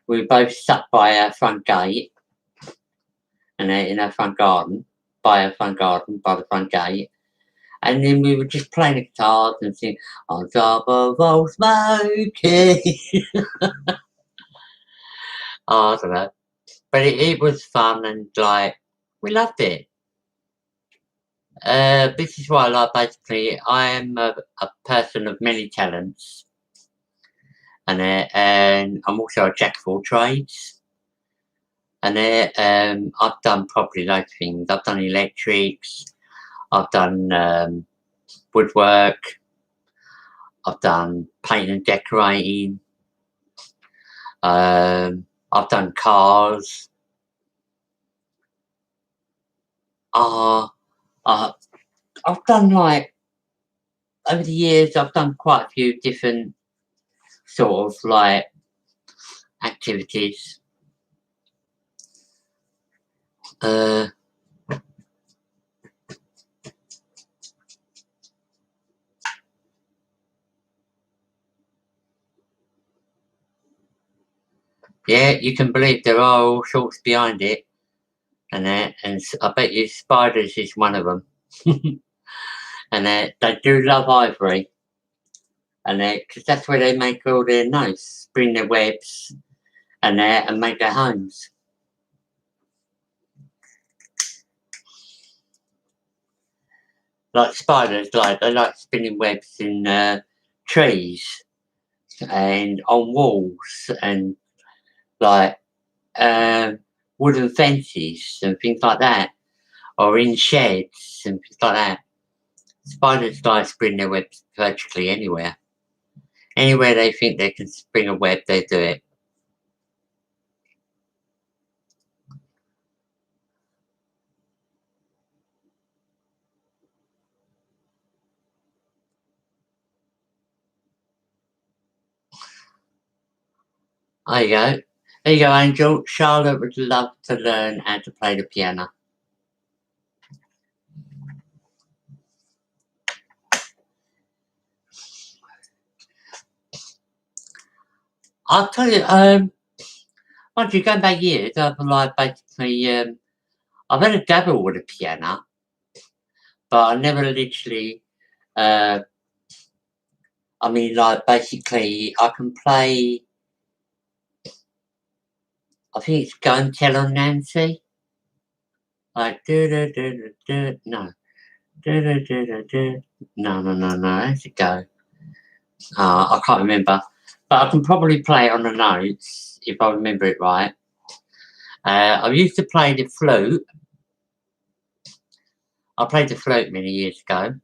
[SPEAKER 1] we both sat by our front gate, and in our front garden, by the front gate. And then we were just playing the guitars and singing On Top of Old Smoky. Oh, I don't know. But it was fun, and like we loved it. This is why I like, basically, I am a person of many talents, and I'm also a jack of all trades. And I've done probably loads of things. I've done electrics, I've done woodwork, I've done painting and decorating, I've done cars. I've done, like, over the years, I've done quite a few different sort of, like, activities. Yeah, you can believe there are all sorts behind it, and I bet you spiders is one of them. And they do love ivory, and because that's where they make all their nests, spin their webs, and make their homes. Like spiders, like they like spinning webs in trees and on walls and like wooden fences and things like that, or in sheds and things like that. Spiders like spin their webs virtually anywhere. Anywhere they think they can spring a web, they do it. There you go. There you go, Angel. Charlotte would love to learn how to play the piano. I'll tell you, once you go back years, I've like basically, I've had a dabble with the piano, but I never literally, I mean, like, basically, I can play, I think it's Go and Tell on Nancy. Like, no. No, how's it go? I can't remember, but I can probably play it on the notes if I remember it right. I used to play the flute. I played the flute many years ago.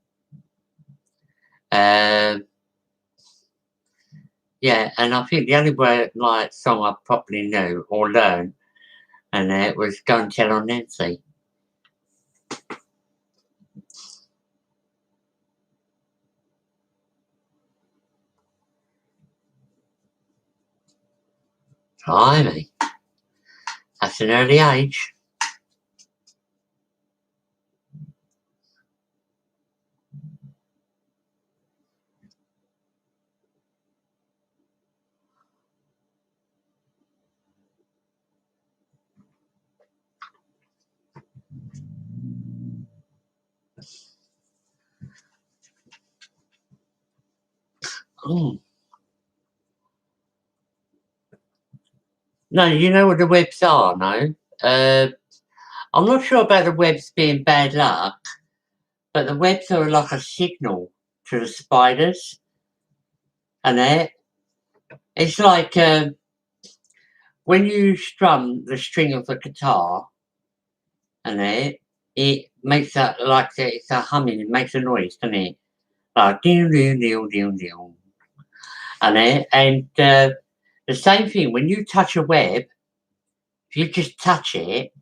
[SPEAKER 1] Yeah, and I think the only word like song I properly knew or learned, and it was "Go and Tell on Nancy." Blimey, that's an early age. Mm. No, you know what the webs are, no? I'm not sure about the webs being bad luck, but the webs are like a signal to the spiders, and it's like when you strum the string of the guitar, and it makes a like it's a humming. It makes a noise, doesn't it? Like ding ding ding ding ding, and the same thing when you touch a web. If you just touch it,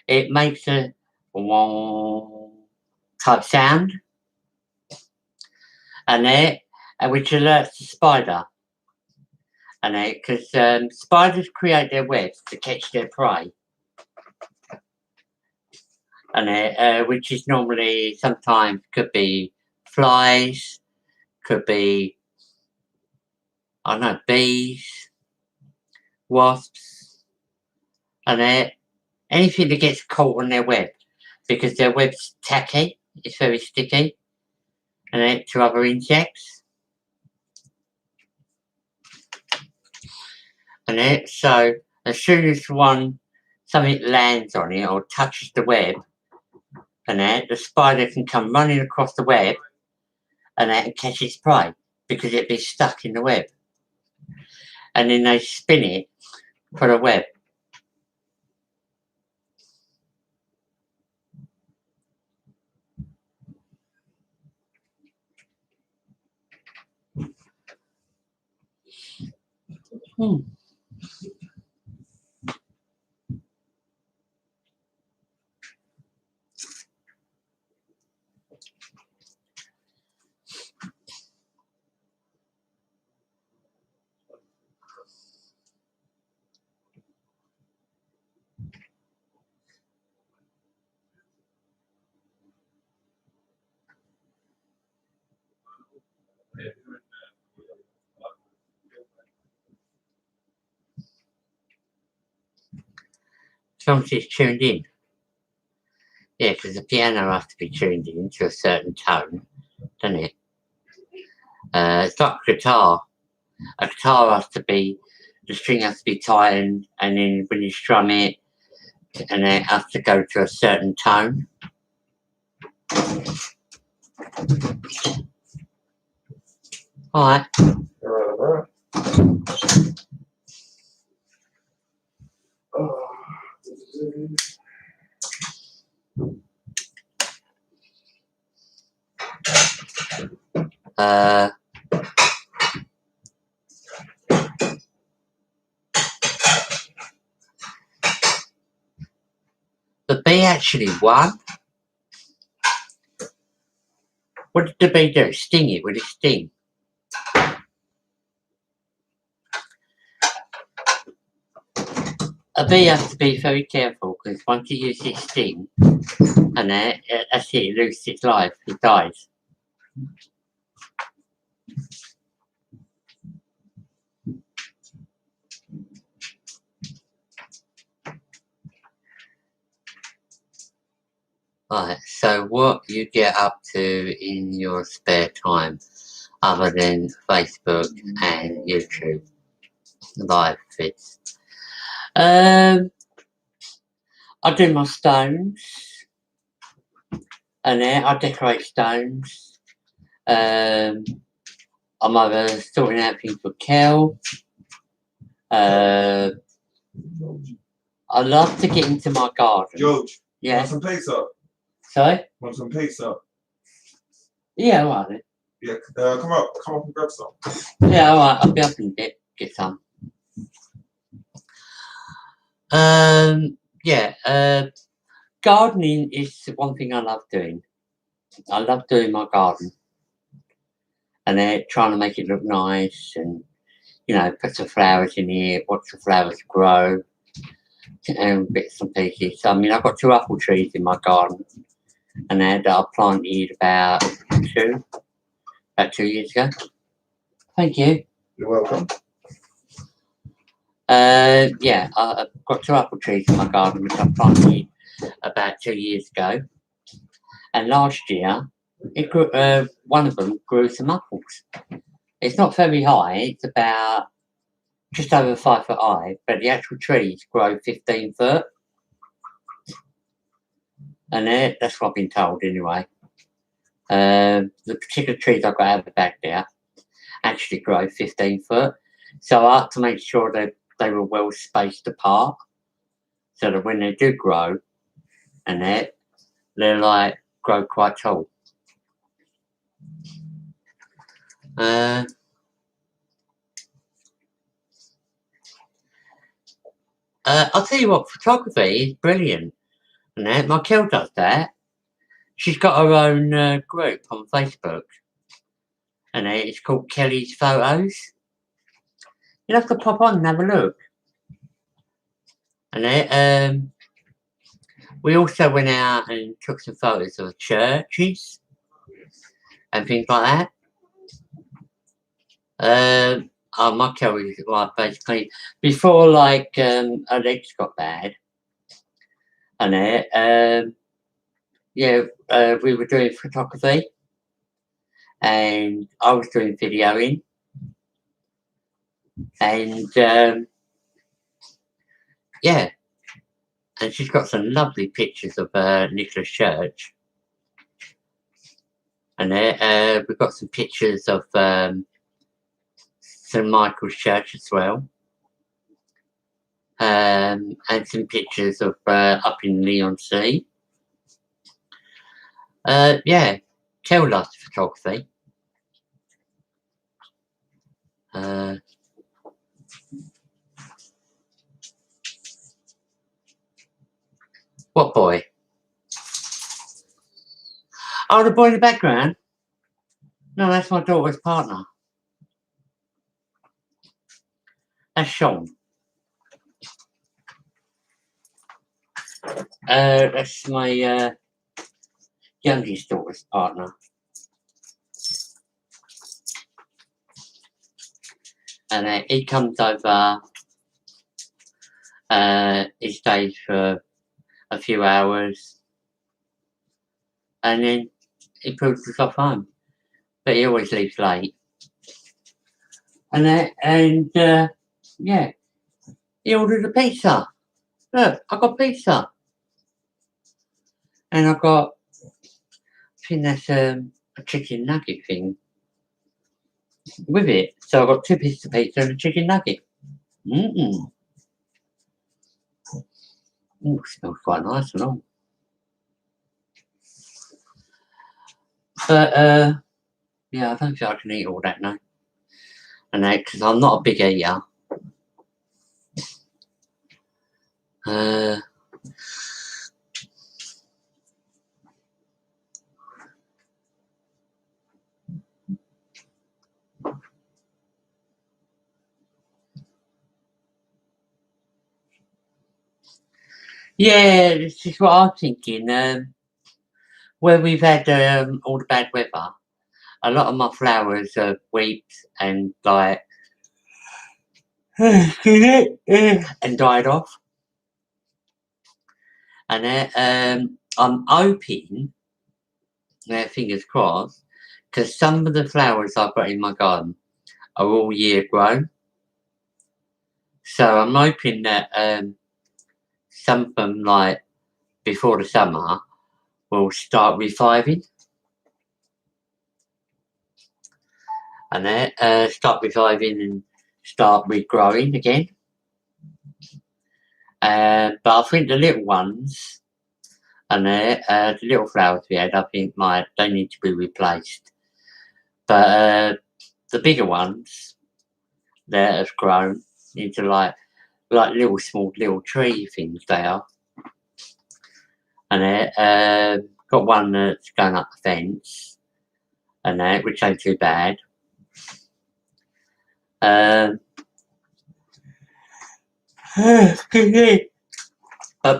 [SPEAKER 1] it makes a wong type sound, and which alerts the spider. Because spiders create their webs to catch their prey, which is normally sometimes could be flies, could be I don't know bees, wasps, and anything that gets caught on their web because their web's tacky, it's very sticky, to other insects. So as soon as something lands on it or touches the web, the spider can come running across the web and catch its prey because it'd be stuck in the web. And then they spin it for the web. Hmm. As long as it's tuned in. Yeah, because the piano has to be tuned in to a certain tone, doesn't it? It's like a guitar. A guitar has to be, the string has to be tightened, and then when you strum it, and it has to go to a certain tone. All right. The bee actually won. What did the bee do? Sting it with its sting. A bee has to be very careful because once it uses its sting, and that's it, it loses its life, it dies. Right, so what you get up to in your spare time other than Facebook and YouTube live fits? I do my stones, and I decorate stones. I I'm either sorting out things for Kel. I love to get into my garden.
[SPEAKER 2] George,
[SPEAKER 1] Yeah.
[SPEAKER 2] want some pizza?
[SPEAKER 1] Sorry?
[SPEAKER 2] Want some pizza?
[SPEAKER 1] Yeah, all right then.
[SPEAKER 2] Yeah, come up and grab some.
[SPEAKER 1] Yeah, all right. I'll be up in a bit. Get some. Yeah. Gardening is one thing I love doing. I love doing my garden, and then trying to make it look nice, and put some flowers in here, watch the flowers grow, and bits and pieces. I mean, I've got 2 apple trees in my garden, and that I planted about 2 years ago. Thank you.
[SPEAKER 2] You're welcome.
[SPEAKER 1] Yeah, I've got 2 apple trees in my garden, which I planted about 2 years ago. And last year, it grew, one of them grew some apples. It's not very high, it's about just over 5 foot high, but the actual trees grow 15 foot. And that's what I've been told anyway. The particular trees I've got out of the back there actually grow 15 foot. So I have to make sure that they were well spaced apart, so that when they do grow, and they're like grow quite tall. I'll tell you what, photography is brilliant. And my Kel does that. She's got her own group on Facebook, and it's called Kelly's Photos. You'll have to pop on and have a look. And we also went out and took some photos of churches and things like that. My Kel was like basically before her legs got bad, and we were doing photography, and I was doing videoing, and yeah, and she's got some lovely pictures of Nicholas Church, and we've got some pictures of St Michael's Church as well, and some pictures of up in Leigh-on-Sea. Yeah, Kel loves photography. What boy? Oh, the boy in the background? No, that's my daughter's partner. That's Sean. That's my youngest daughter's partner. And he comes over, he stays for a few hours, and then he puts us off home. But he always leaves late. And yeah, he ordered a pizza. Look, I got pizza. And I got, I think that's a chicken nugget thing with it. So I got 2 pieces of pizza and a chicken nugget. Ooh, smells quite nice and all. But yeah, I don't think I can eat all that now. And because I'm not a big eater. Yeah, this is what I'm thinking. Where we've had all the bad weather, a lot of my flowers are weeped and like and died off. And I'm hoping, fingers crossed, because some of the flowers I've got in my garden are all year grown. So I'm hoping that some of them, like before the summer, will start reviving. and then start reviving and start regrowing again. But I think the little ones, and the little flowers we had, I think they need to be replaced. But the bigger ones that have grown into like little small little tree things they are. And got one that's going up the fence, and which ain't too bad. But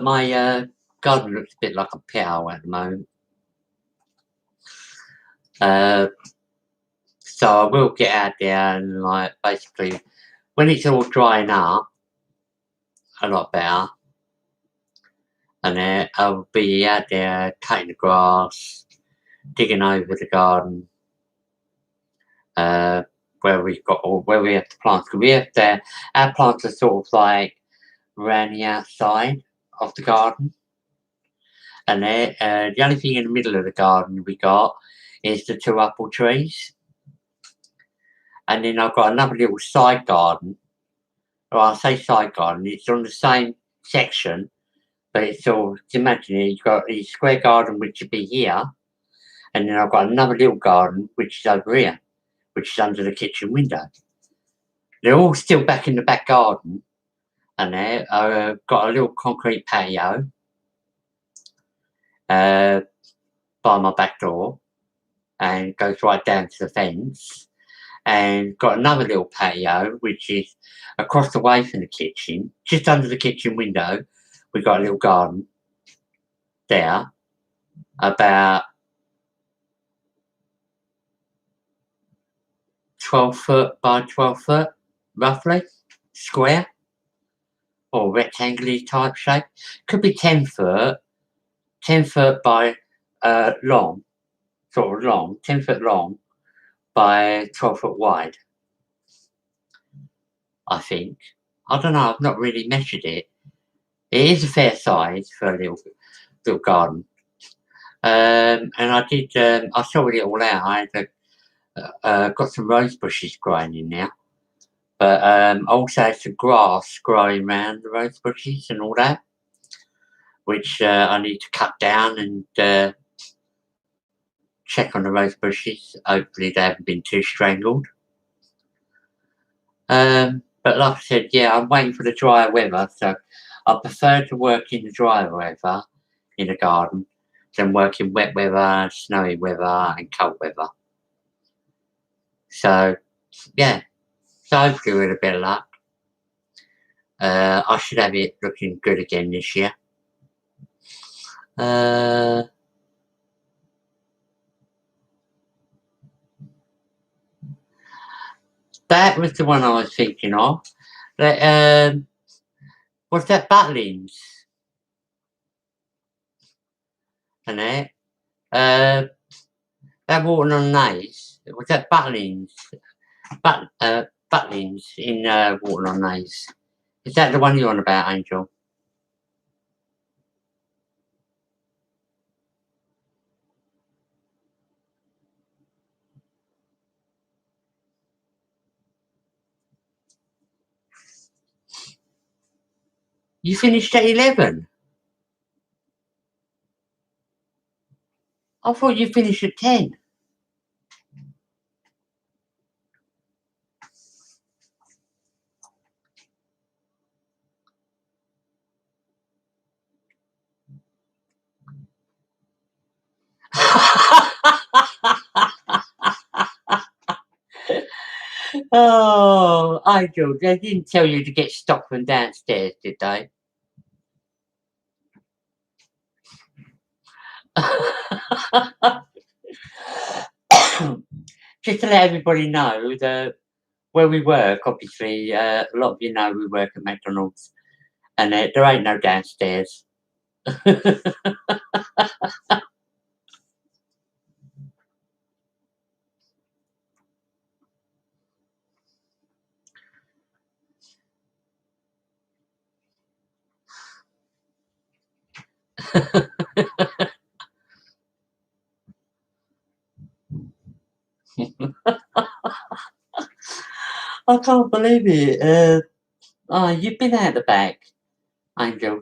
[SPEAKER 1] my garden looks a bit like a pit-hole at the moment. So I will get out there and like basically when it's all drying up a lot better, and then I'll be out there cutting the grass, digging over the garden, where we have the plants. Because our plants are sort of like around the outside of the garden, and the only thing in the middle of the garden we got is the 2 apple trees. And then I've got another little side garden. Well, I say side garden, it's on the same section, but it's all, imagine it, you've got a square garden which would be here, and then I've got another little garden which is over here, which is under the kitchen window. They're all still back in the back garden, and I've got a little concrete patio by my back door, and goes right down to the fence. And got another little patio which is across the way from the kitchen, just under the kitchen window. We've got a little garden there, about 12 foot by 12 foot, roughly, square or rectangular type shape. Could be 10 foot by long, sort of long, 10 foot long by 12 foot wide, I think. I don't know, I've not really measured it. It is a fair size for a little garden. And I did, I sorted it all out. I had got some rose bushes growing in there. But I also had some grass growing around the rose bushes and all that, which I need to cut down and check on the rose bushes. Hopefully they haven't been too strangled. But like I said, yeah, I'm waiting for the drier weather, so I prefer to work in the drier weather in the garden than work in wet weather, snowy weather and cold weather. So, yeah, so hopefully with a bit of luck, I should have it looking good again this year. That was the one I was thinking of. Was that Butlins? And that Waterloo Naze. Was that Butlins? Butlins in Waterloo Naze. Is that the one you're on about, Angel? You finished at 11? I thought you finished at 10. Oh, Angel, they didn't tell you to get stock from downstairs, did they? Just to let everybody know that where we work, obviously, a lot of you know we work at McDonald's, and there ain't no downstairs. I can't believe it. You've been out the back, Angel,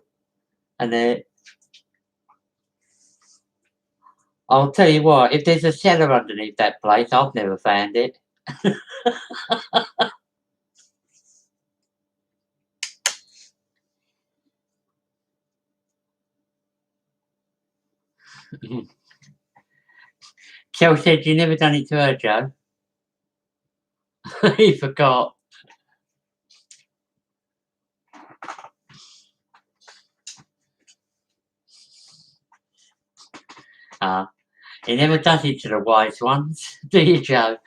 [SPEAKER 1] and I'll tell you what. If there's a cellar underneath that place, I've never found it. Kel said you never done it to her, Joe. He forgot. He never does it to the wise ones, do you, Joe?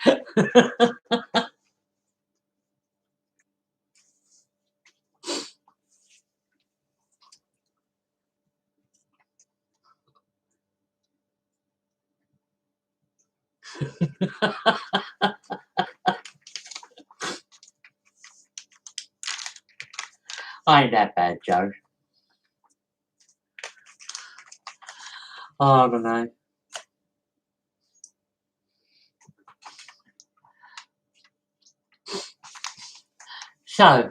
[SPEAKER 1] I ain't that bad, Joe. I don't know. So,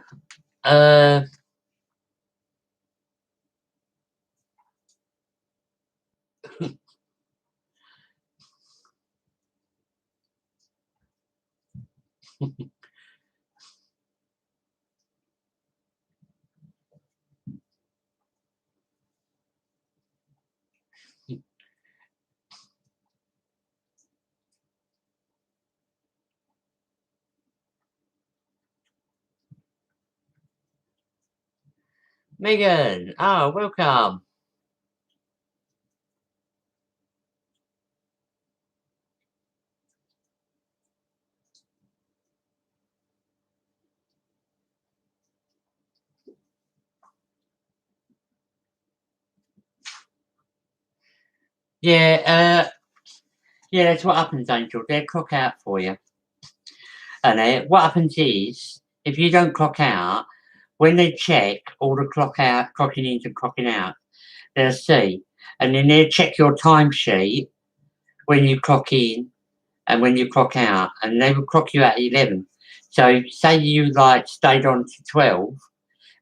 [SPEAKER 1] Megan, welcome. Yeah, that's what happens, Angel. They'll clock out for you. And what happens is, if you don't clock out, when they check all the clocking in and clocking out, they'll see. And then they'll check your timesheet when you clock in and when you clock out. And they will clock you at 11. So say you stayed on to 12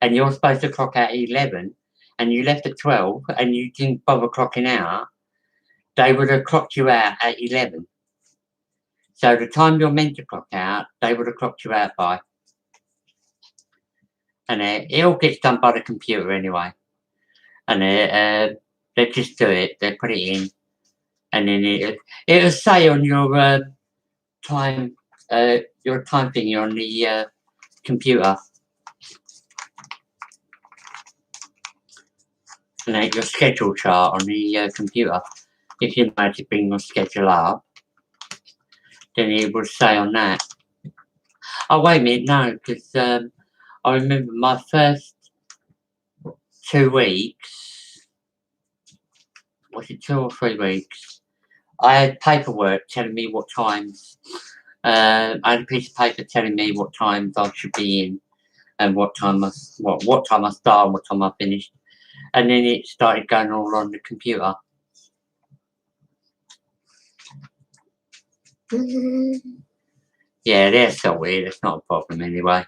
[SPEAKER 1] and you're supposed to clock out at 11 and you left at 12 and you didn't bother clocking out, they would have clocked you out at 11. So the time you're meant to clock out, they would have clocked you out by. And it all gets done by the computer anyway. And they just do it. They put it in, and then it'll say on your time thingy on the computer, and your schedule chart on the computer. If you know how to bring your schedule up, then it will say on that. Oh wait a minute, no, because I remember my first 2 weeks. Was it 2 or 3 weeks? I had paperwork telling me what times. I had a piece of paper telling me what times I should be in, and what time I start and what time I finished, and then it started going all on the computer. Yeah, they're sorted. It's not a problem anyway.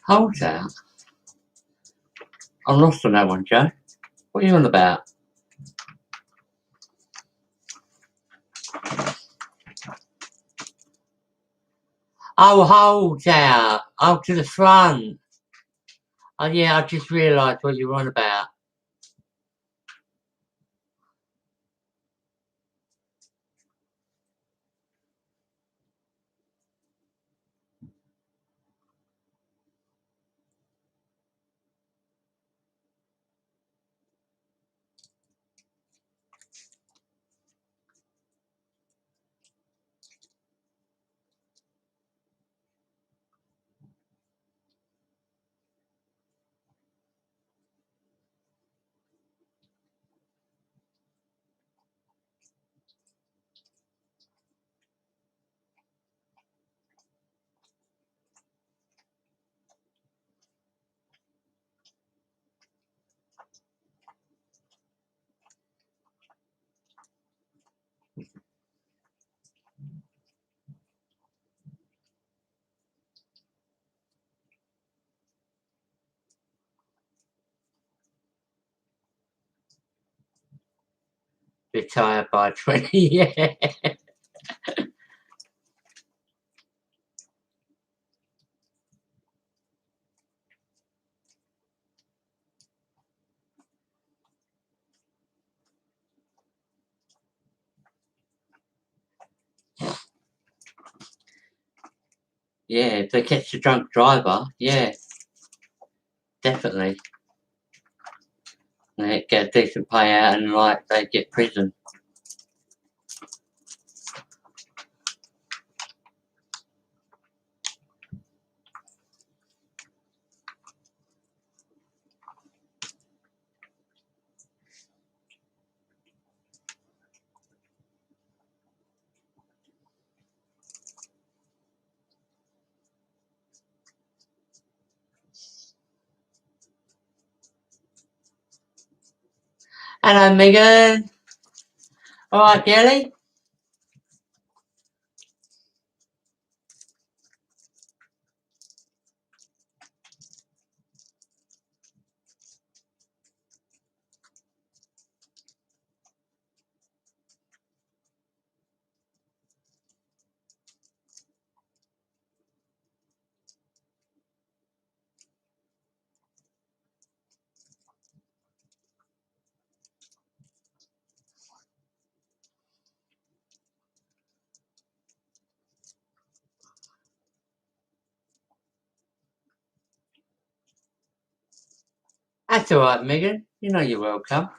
[SPEAKER 1] Hold that. I'm lost on that one, Joe. What are you on about? Oh, hold out. Oh, to the front. Oh, yeah, I just realised what you were on about. retire by 20. Yeah. Yeah, if they catch the drunk driver, yeah, definitely. They get a decent payout and like they get prison. Hello, Megan. All right, Kelly. That's all right, Megan. You know you're welcome.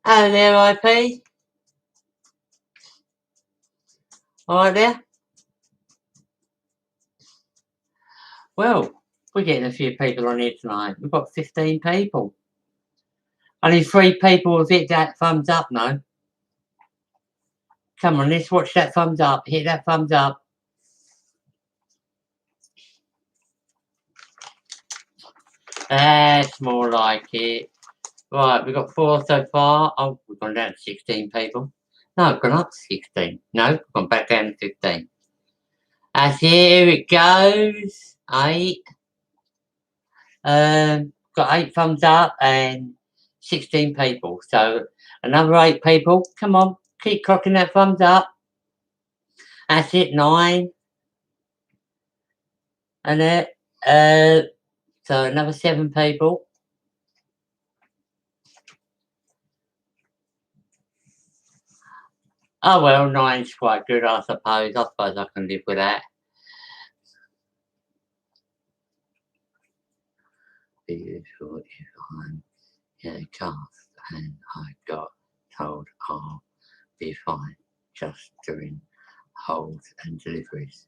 [SPEAKER 1] Hello there, IP. All right there. Well, we're getting a few people on here tonight. We've got 15 people. Only 3 people have hit that thumbs up now. Come on, let's watch that thumbs up. Hit that thumbs up. That's more like it. Right, we've got 4 so far. Oh, we've gone down to 16 people. No, we've gone up to 16. No, we've gone back down to 15. That's here it goes. 8. Got 8 thumbs up and 16 people. So another 8 people. Come on, keep clocking that thumbs up. That's it, 9. And so another 7 people. Oh well, 9's quite good, I suppose. I suppose I can live with that. Beautiful if I'm in a cast and I got told I'll be fine just doing holds and deliveries.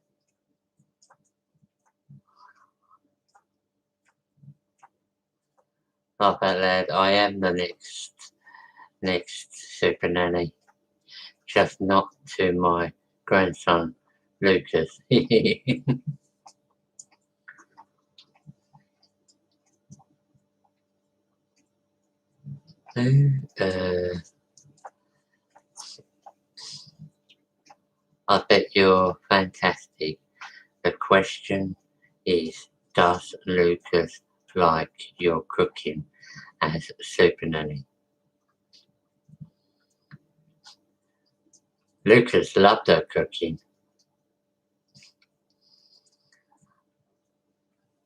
[SPEAKER 1] Laugh out loud, I am the next super nanny. Just not to my grandson Lucas. I bet you're fantastic. The question is, does Lucas like your cooking as super nanny? Lucas loved her cooking.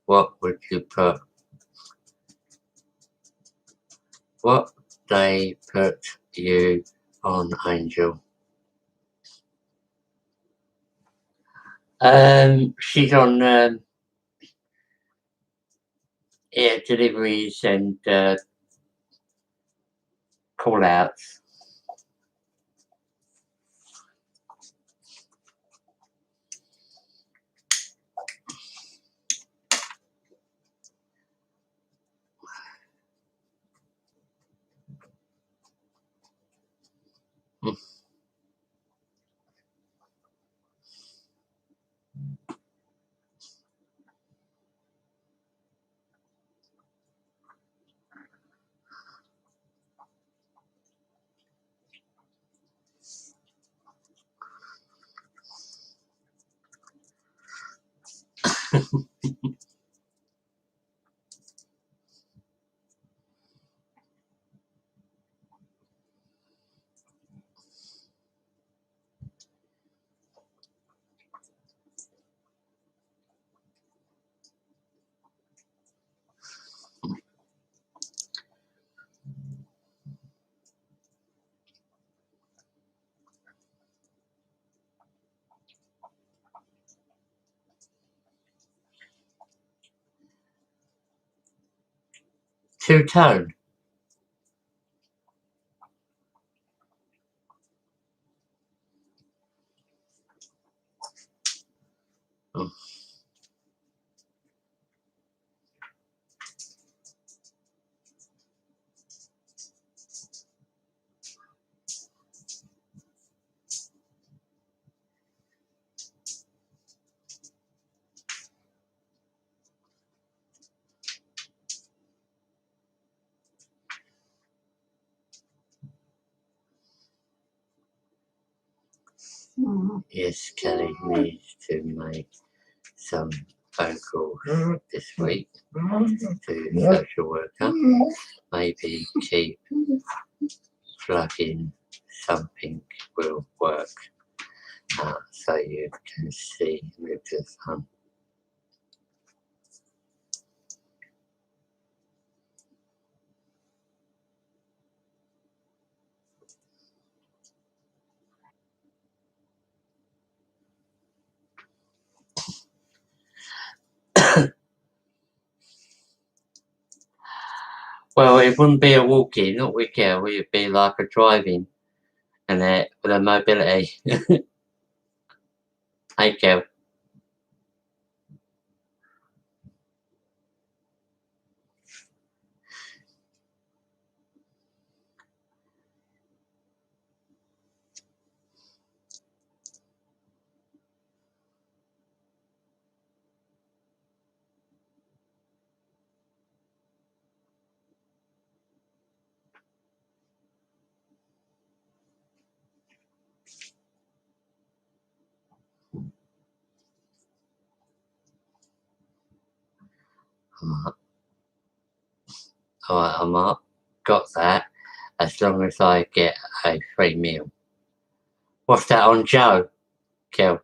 [SPEAKER 1] What would you put What they put you on, Angel? She's on deliveries and call outs. Two-tone. Yes, Kelly needs to make some phone calls this week to social worker. Maybe keep plugging something will work so you can see with the sun. Well, it wouldn't be a walking, not with Kel, it would be like a driving and with a mobility. Hey, Kel. Alright, I'm got that as long as I get a free meal. What's that on Joe, Kel?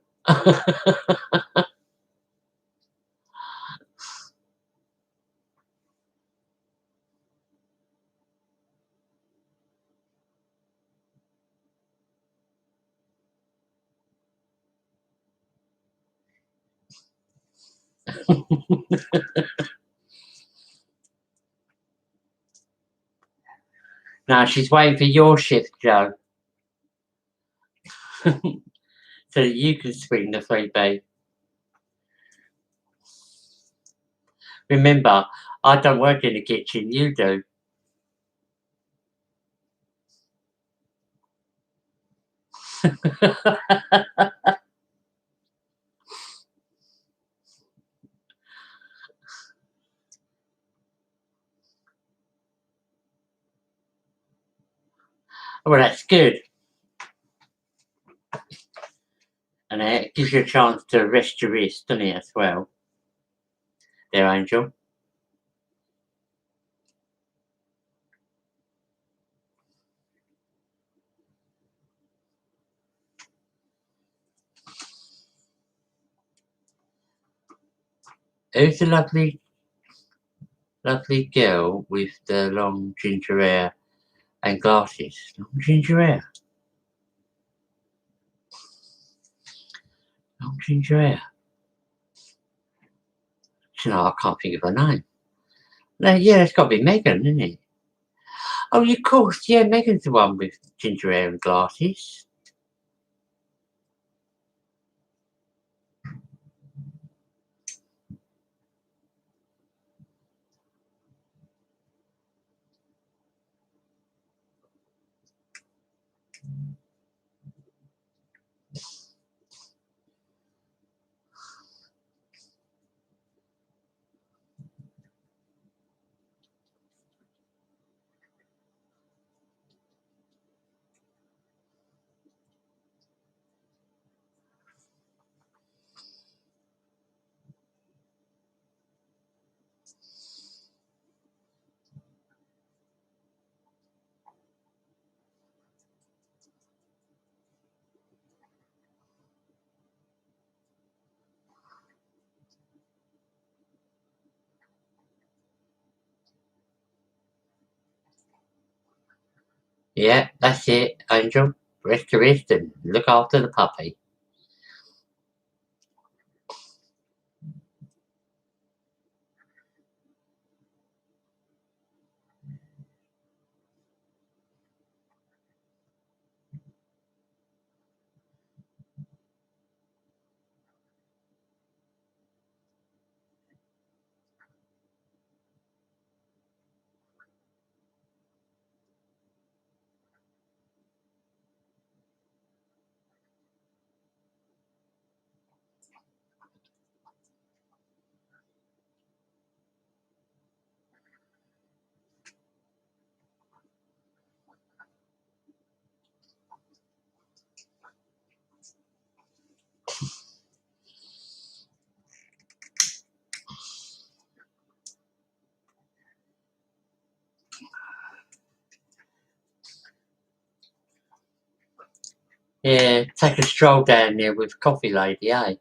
[SPEAKER 1] No, she's waiting for your shift, Joe. So that you can swing the 3B. Remember, I don't work in the kitchen, you do. Well, that's good. And it gives you a chance to rest your wrist, doesn't it, as well? There, Angel. Who's the lovely lovely girl with the long ginger hair and glasses. Long ginger hair. Long ginger hair. You know, I can't think of her name. No, yeah, it's got to be Megan, isn't it? Oh, of course, yeah, Megan's the one with ginger hair and glasses. Yeah, that's it, Angel. Rest to rest and look after the puppy. Yeah, take a stroll down there with Coffee Lady, eh?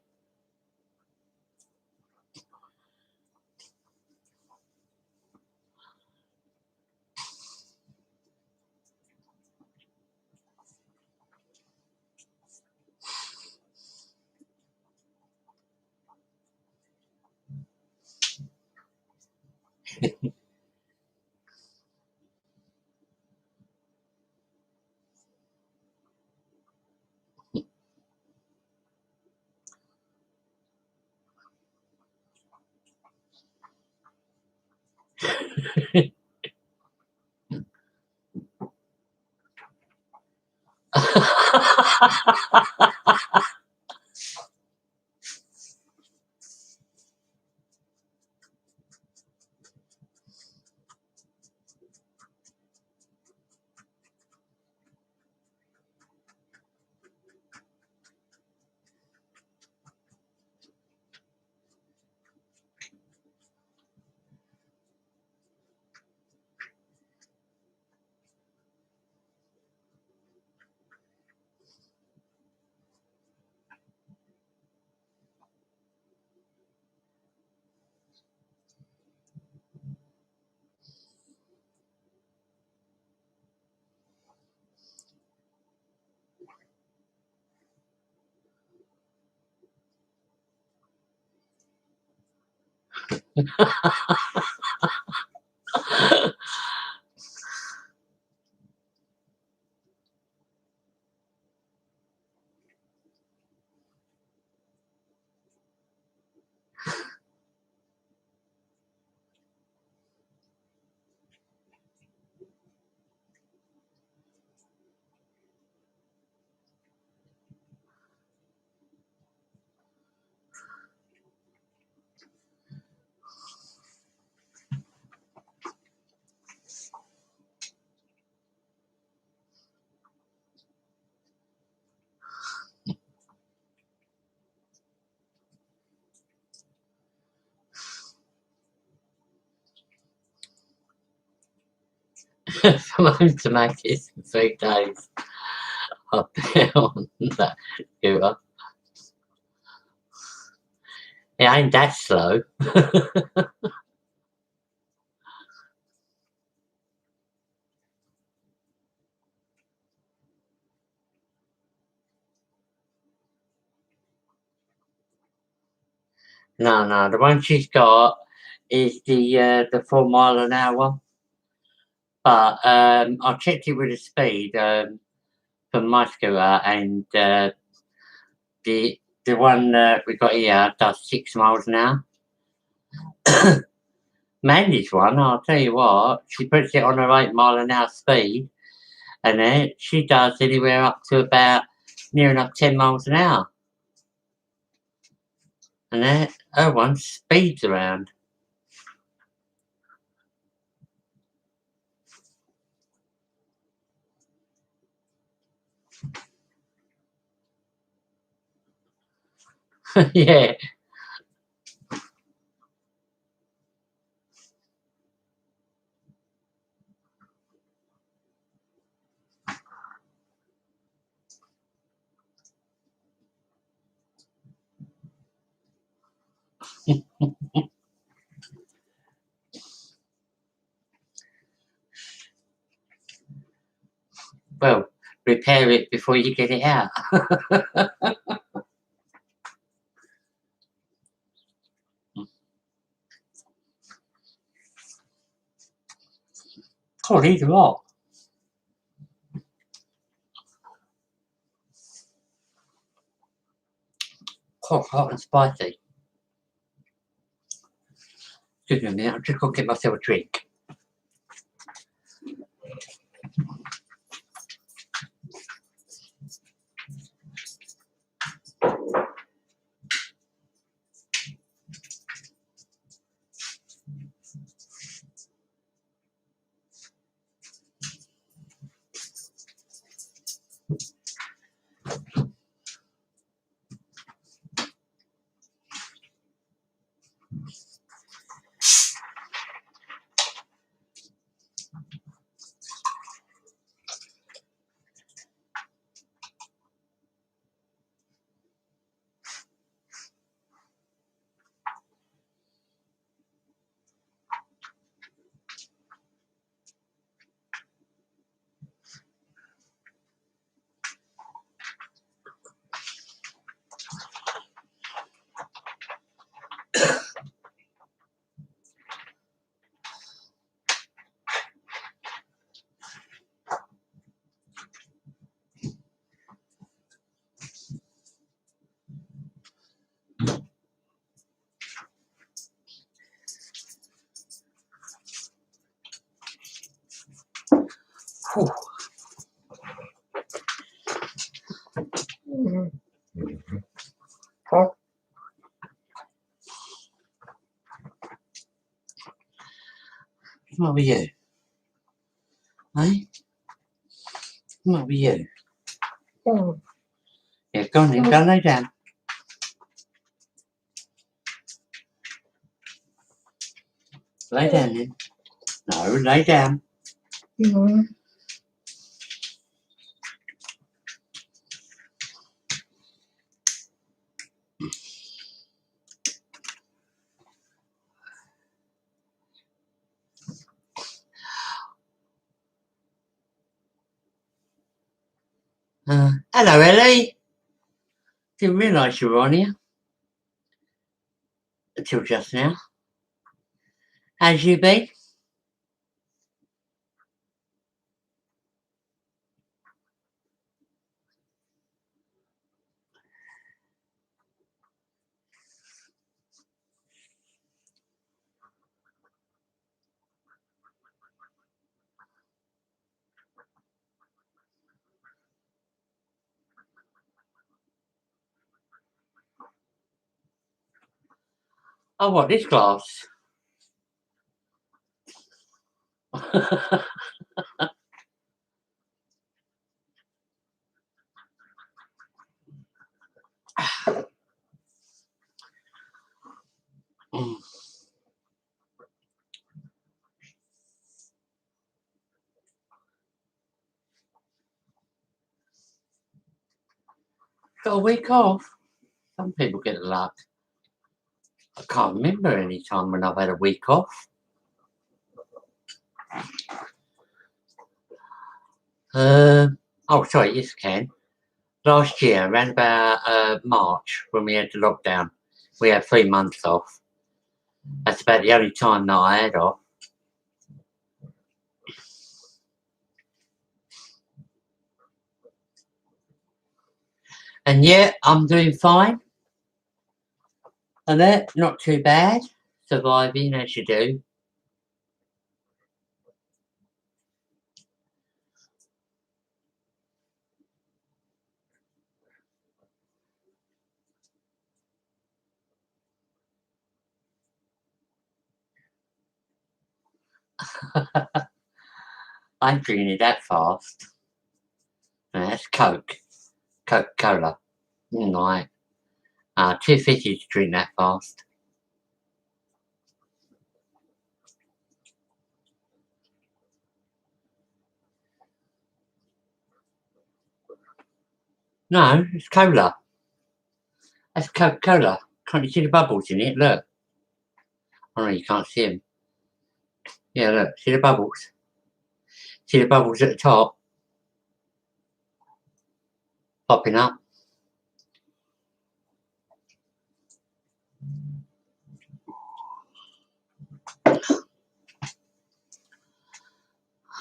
[SPEAKER 1] From home to Mackie's in 3 days. I've been on that computer. It ain't that slow. No, the one she's got is the 4 mile an hour. But I checked it with the speed for my scooter, and the one we got here does 6 miles an hour. Mandy's one, I'll tell you what, she puts it on her 8 mile an hour speed, and then she does anywhere up to about near enough 10 miles an hour. And then her one speeds around. Yeah. Well, repair it before you get it out. Oh, these are hot. Hot and spicy. Excuse me a minute, I'm just going to get myself a drink. Whew. Come over you. Hey? Come over you. Yeah, go on then, go lay down. Lay down then. No, lay down. Hello, Ellie. Didn't realise you were on here. Until just now. How's you been? Oh, what, this glass? Got a week off. Some people get luck. I can't remember any time when I've had a week off. Oh, sorry, yes, I can. Last year, around about March, when we had the lockdown, we had 3 months off. That's about the only time that I had off. And yeah, I'm doing fine. And that, not too bad. Surviving as you do. I'm drinking it that fast. And that's Coke. Coca-Cola. Right. Too fishy to drink that fast. No, it's cola. That's Coca-Cola. Can't you see the bubbles in it? Look. Oh no, you can't see them. Yeah, look. See the bubbles? See the bubbles at the top? Popping up.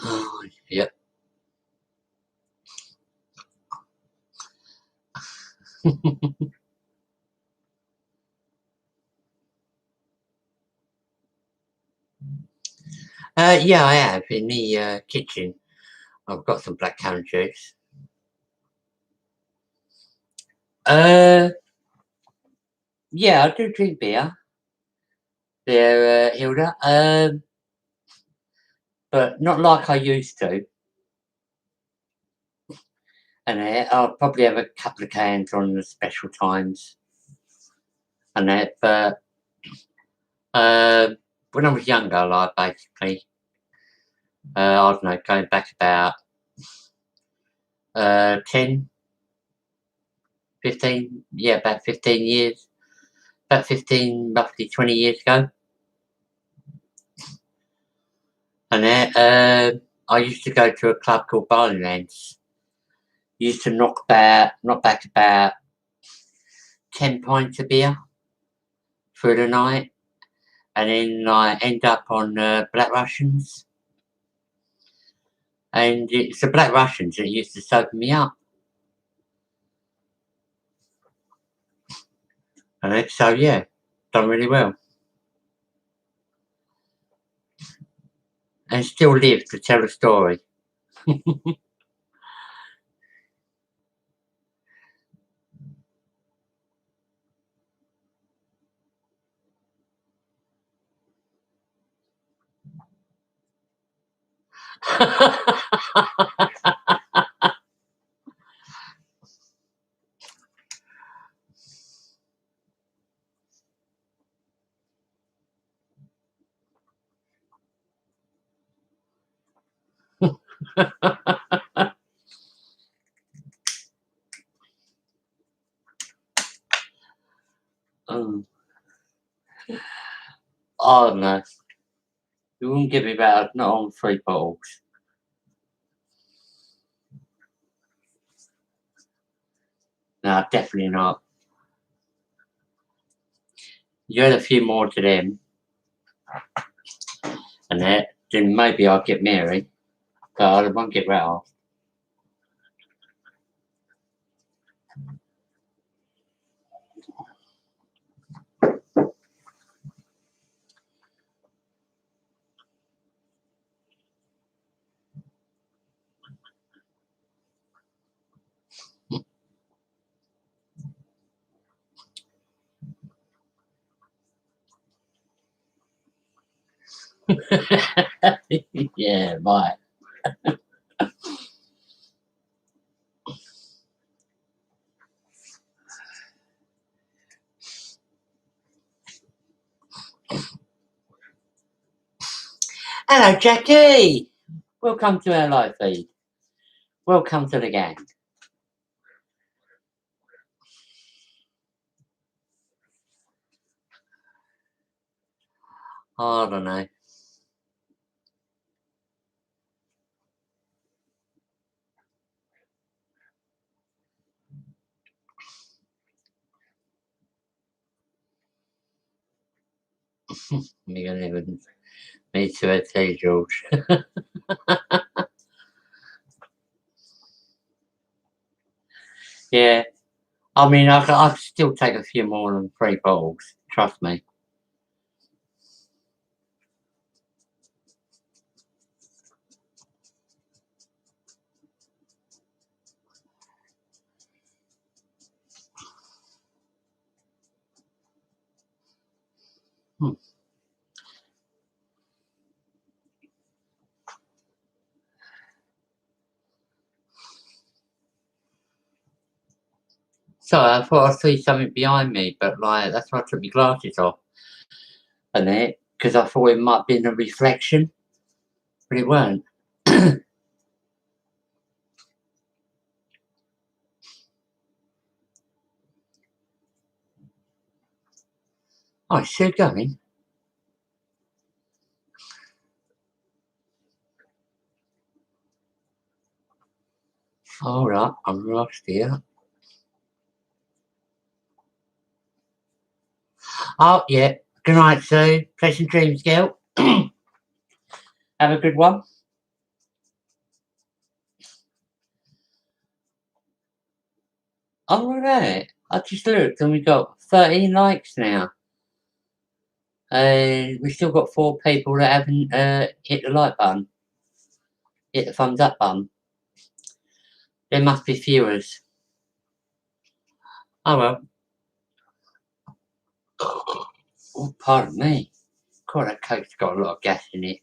[SPEAKER 1] Oh, yep. Yeah, I have. In the kitchen, I've got some blackcurrant juice. Yeah, I do drink beer. There, Hilda. But not like I used to. And I'll probably have a couple of cans on the special times. And that, but when I was younger, like basically, I don't know, going back about 10, 15, yeah, about 15 years, about 15, roughly 20 years ago. And I used to go to a club called Barleylands. Used to knock back about 10 pints of beer through the night. And then I end up on Black Russians. And it's the Black Russians that used to sober me up. And so, yeah, done really well. And still live to tell the story. um, oh no, you wouldn't give me about not on 3 bottles. No, definitely not. You had a few more to them, and that, then maybe I'll get married, but I won't get Ralph. Yeah, bye. Hello, Jackie. Welcome to our live feed. Welcome to the gang. I don't know. Me gonna even me too, I tell you, George. Yeah. I mean, I could still take a few more than 3 bottles, trust me. Hmm. Sorry, I thought I see something behind me, but, like, that's why I took my glasses off, and it, because I thought it might have been a reflection, but it weren't. Oh, it's still going? Alright, I'm lost here. Oh, yeah. Good night, Sue. Pleasant dreams, girl. Have a good one. Alright. I just looked and we got 13 likes now. And we still got 4 people that haven't hit the like button. Hit the thumbs up button. There must be viewers. Oh well. Oh, pardon me. God, that Coke's got a lot of gas in it.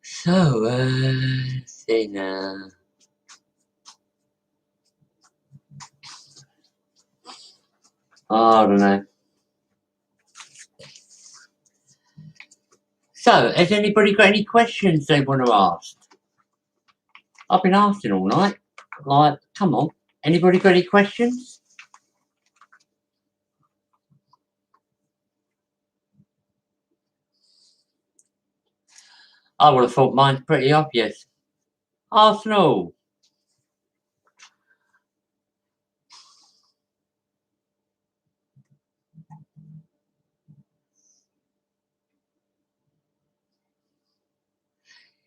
[SPEAKER 1] So, see now. Oh, I don't know. So, has anybody got any questions they want to ask? I've been asking all night. Like, come on. Anybody got any questions? I would have thought mine's pretty obvious. Arsenal.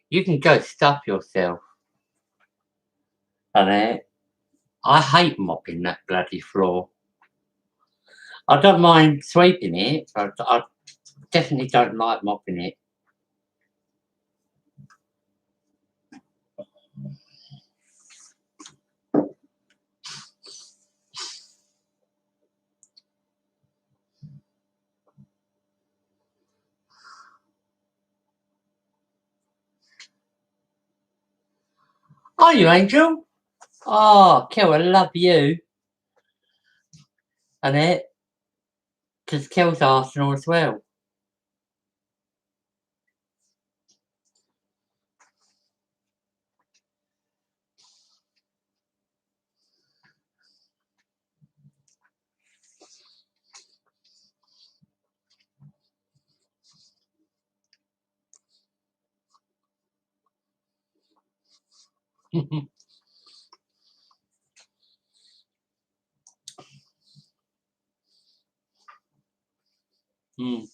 [SPEAKER 1] You can go stuff yourself. And I hate mopping that bloody floor. I don't mind sweeping it, but I definitely don't like mopping it. Are you, Angel? Oh, Kel, I love you. And because Kel's Arsenal as well. Mm.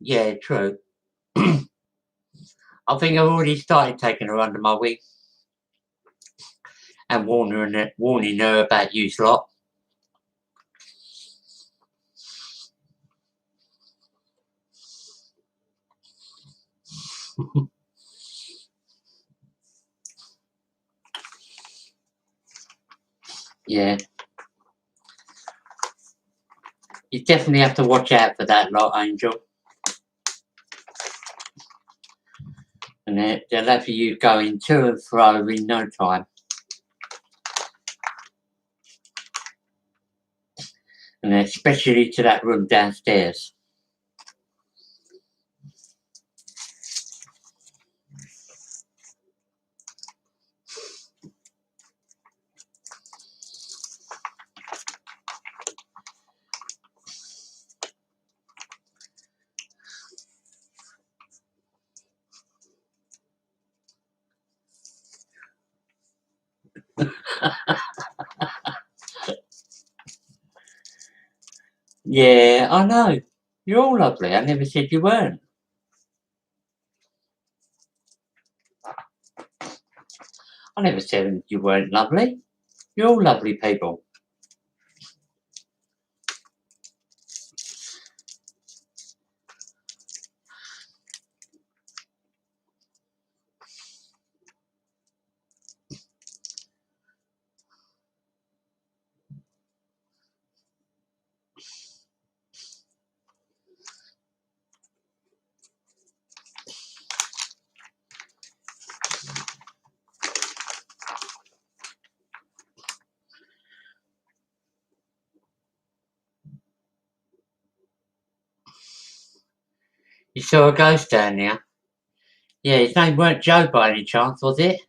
[SPEAKER 1] Yeah, true. I think I've already started taking her under my wing and warning her about you lot. Yeah. You definitely have to watch out for that lot, Angel. And they'll have you going to and fro in no time. And especially to that room downstairs. Yeah, I know. You're all lovely. I never said you weren't. I never said you weren't lovely. You're all lovely people. You saw a ghost down there? Yeah, his name weren't Joe by any chance, was it?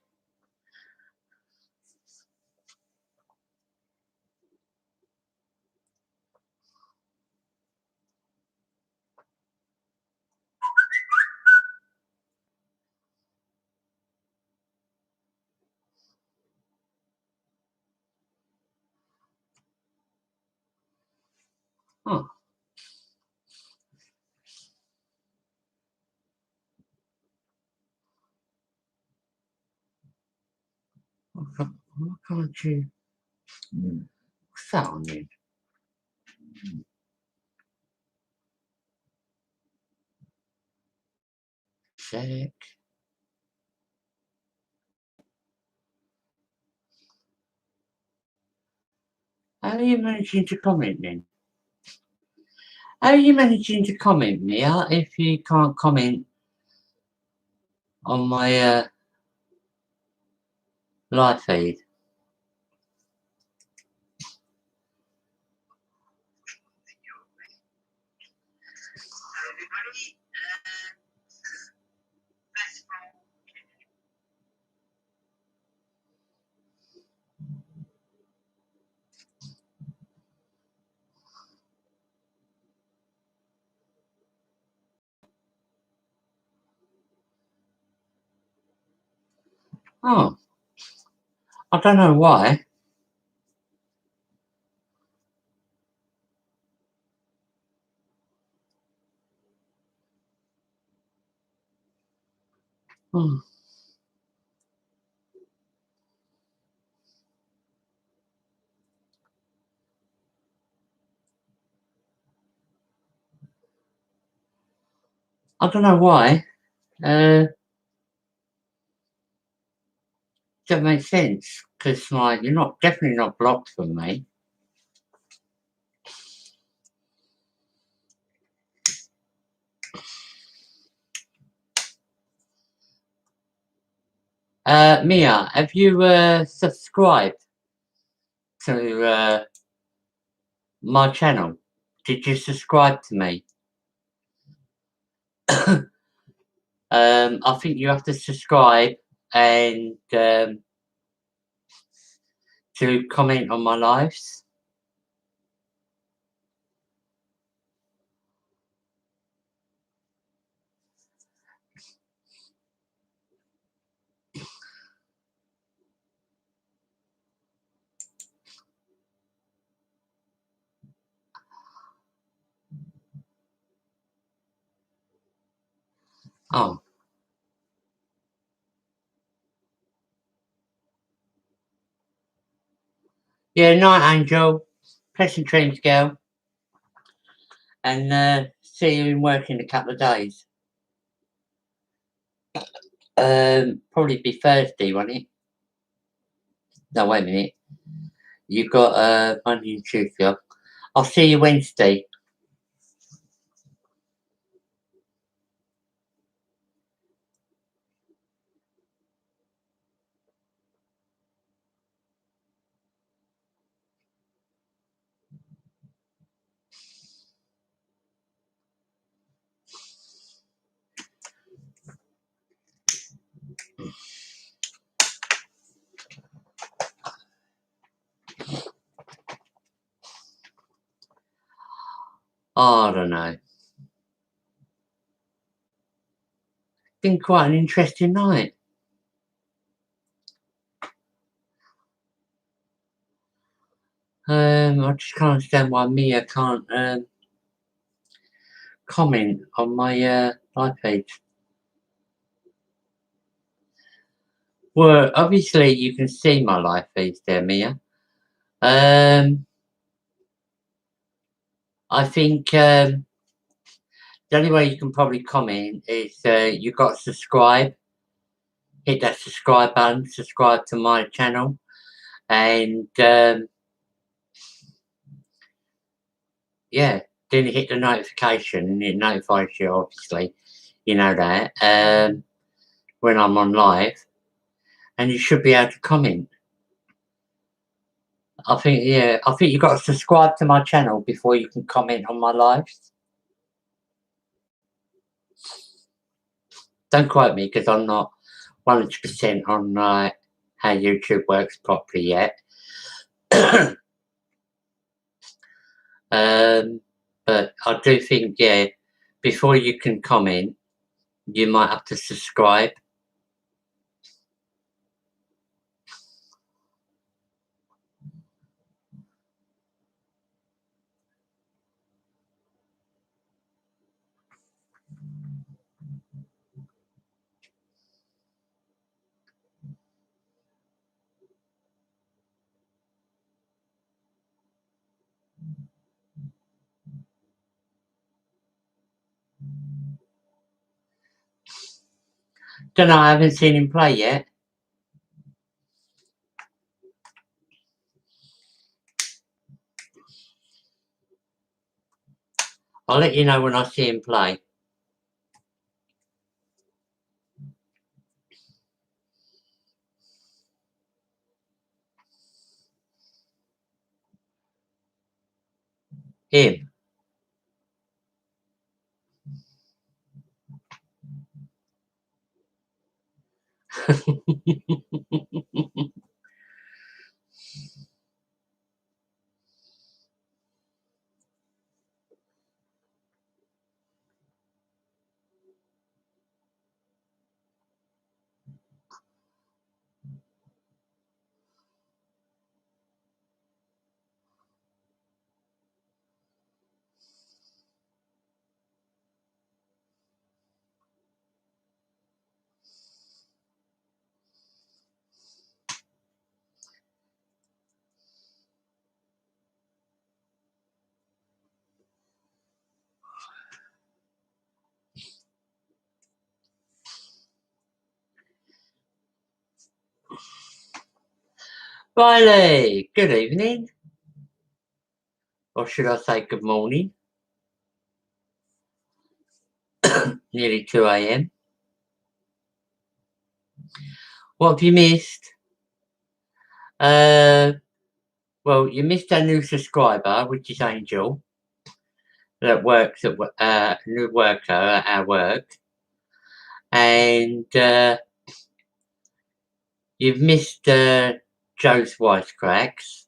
[SPEAKER 1] Oh, why can't you? What's that on then? Sec. How are you managing to comment then? How are you managing to comment, Mia, if you can't comment on my live feed? Oh, I don't know why. Hmm. I don't know why. That makes sense because like you're not definitely not blocked from me. Mia, have you subscribed to my channel? Did you subscribe to me? I think you have to subscribe and to comment on my lives. Oh, yeah, night, Angel. Pleasant dreams, girl. And see you in work in a couple of days. Probably be Thursday, won't it? No, wait a minute. You've got Monday and Tuesday off. I'll see you Wednesday. Oh, I don't know. Been quite an interesting night. I just can't understand why Mia can't comment on my live page. Well, obviously you can see my live feeds there, Mia. I think the only way you can probably comment is you got to subscribe. Hit that subscribe button, subscribe to my channel, and yeah, then hit the notification and it notifies you, obviously, you know that, when I'm on live, and you should be able to comment. I think you've got to subscribe to my channel before you can comment on my lives. Don't quote me because I'm not 100% on how YouTube works properly yet. But I do think, yeah, before you can comment, you might have to subscribe. Don't know, I haven't seen him play yet. I'll let you know when I see him play. Him. Riley, good evening. Or should I say good morning? Nearly 2 a.m. What have you missed? Well, you missed our new subscriber, which is Angel, that works at new worker at our work, and you've missed Joe's wisecracks,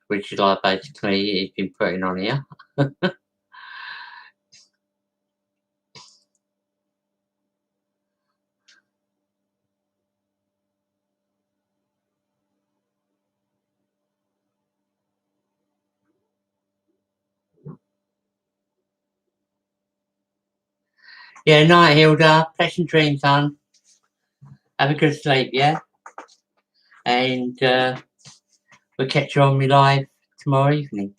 [SPEAKER 1] which is like basically he's been putting on here. Yeah, night, Hilda. Pleasant dreams, hon. Have a good sleep, yeah? And we'll catch you on me live tomorrow evening.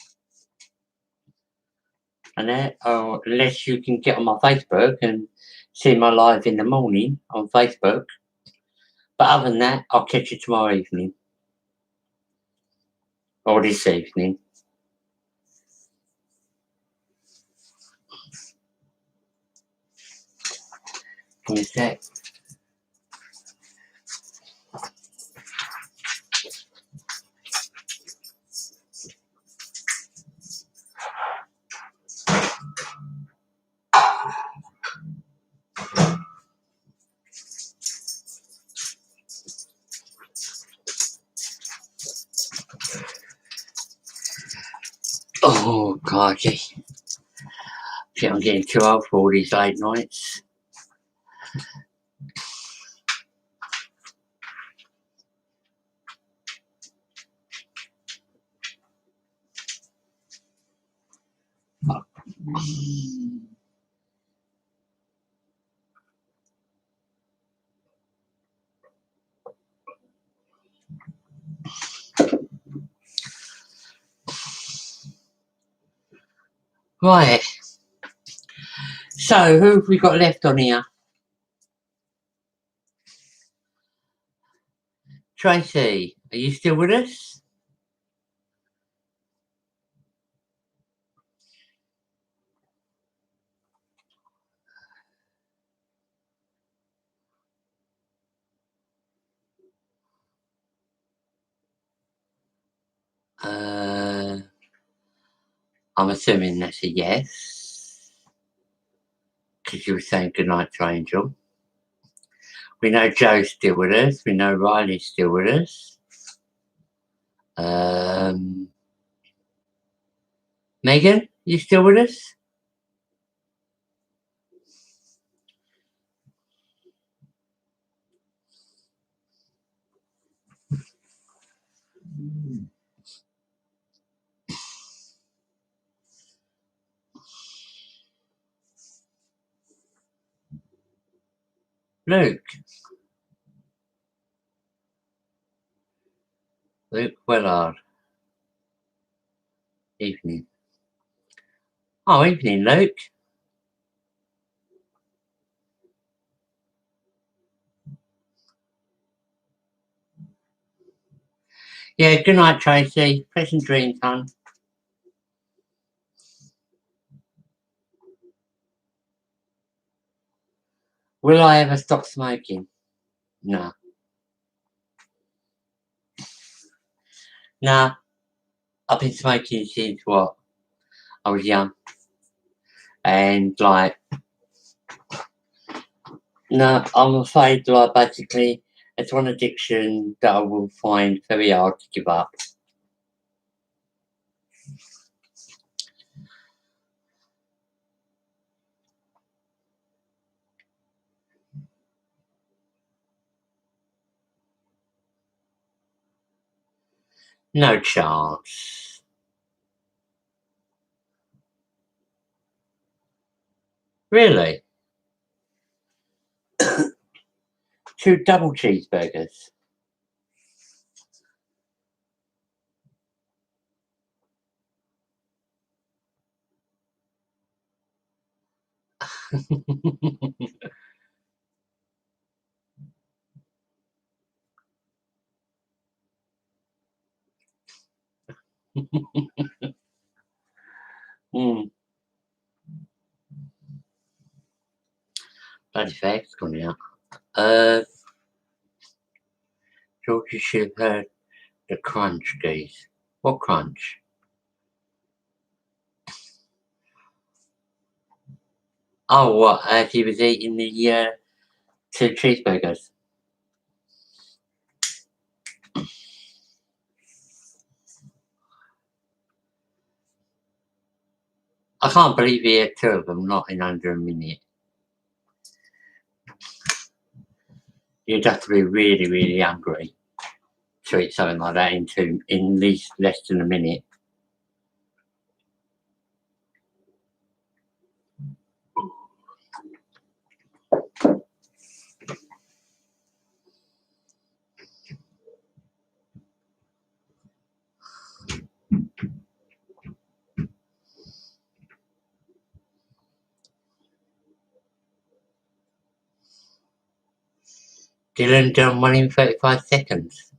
[SPEAKER 1] And or unless you can get on my Facebook and see my live in the morning on Facebook. But other than that, I'll catch you tomorrow evening. Or this evening. Give me a sec. Oh, crikey. I'm getting too old for all these late nights. Right. So, who have we got left on here? Tracy, are you still with us? I'm assuming that's a yes. Because you were saying goodnight to Angel. We know Joe's still with us. We know Riley's still with us. Megan, you still with us? Luke Willard. Evening. Oh, evening, Luke. Yeah, good night, Tracy. Pleasant dreams, hon. Will I ever stop smoking? No. Nah. I've been smoking since what? I was young. And like, no, I'm afraid like basically it's one addiction that I will find very hard to give up. No chance. Really? 2 double cheeseburgers. Mm. Bloody facts coming out. George, you should have heard the crunch, geese. What crunch? Oh, what? As he was eating the 2 cheeseburgers. I can't believe he had 2 of them, not in under a minute. You'd have to be really, really hungry to eat something like that in least less than a minute. Dylan done 1 in 35 seconds.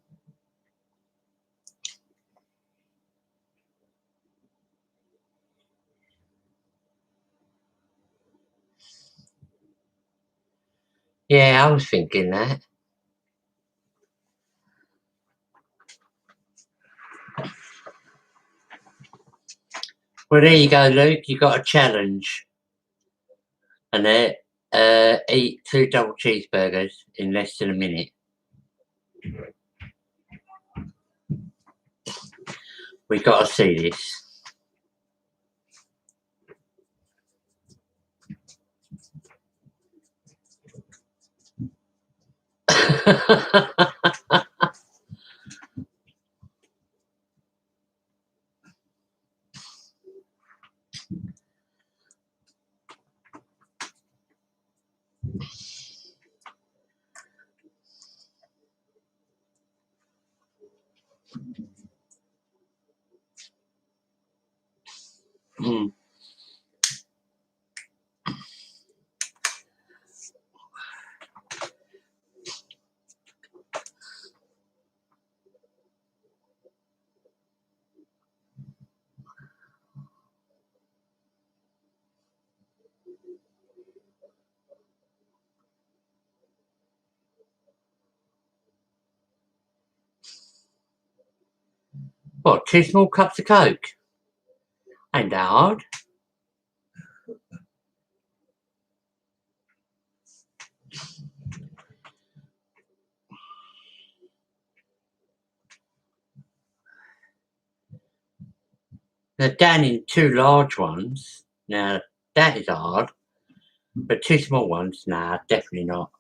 [SPEAKER 1] Yeah, I was thinking that. Well, there you go, Luke. You got a challenge. And eat 2 double cheeseburgers in less than a minute. We got to see this. What, 2 small cups of Coke? Ain't that hard. Now, down in 2 large ones, now that is hard, but 2 small ones, nah, definitely not.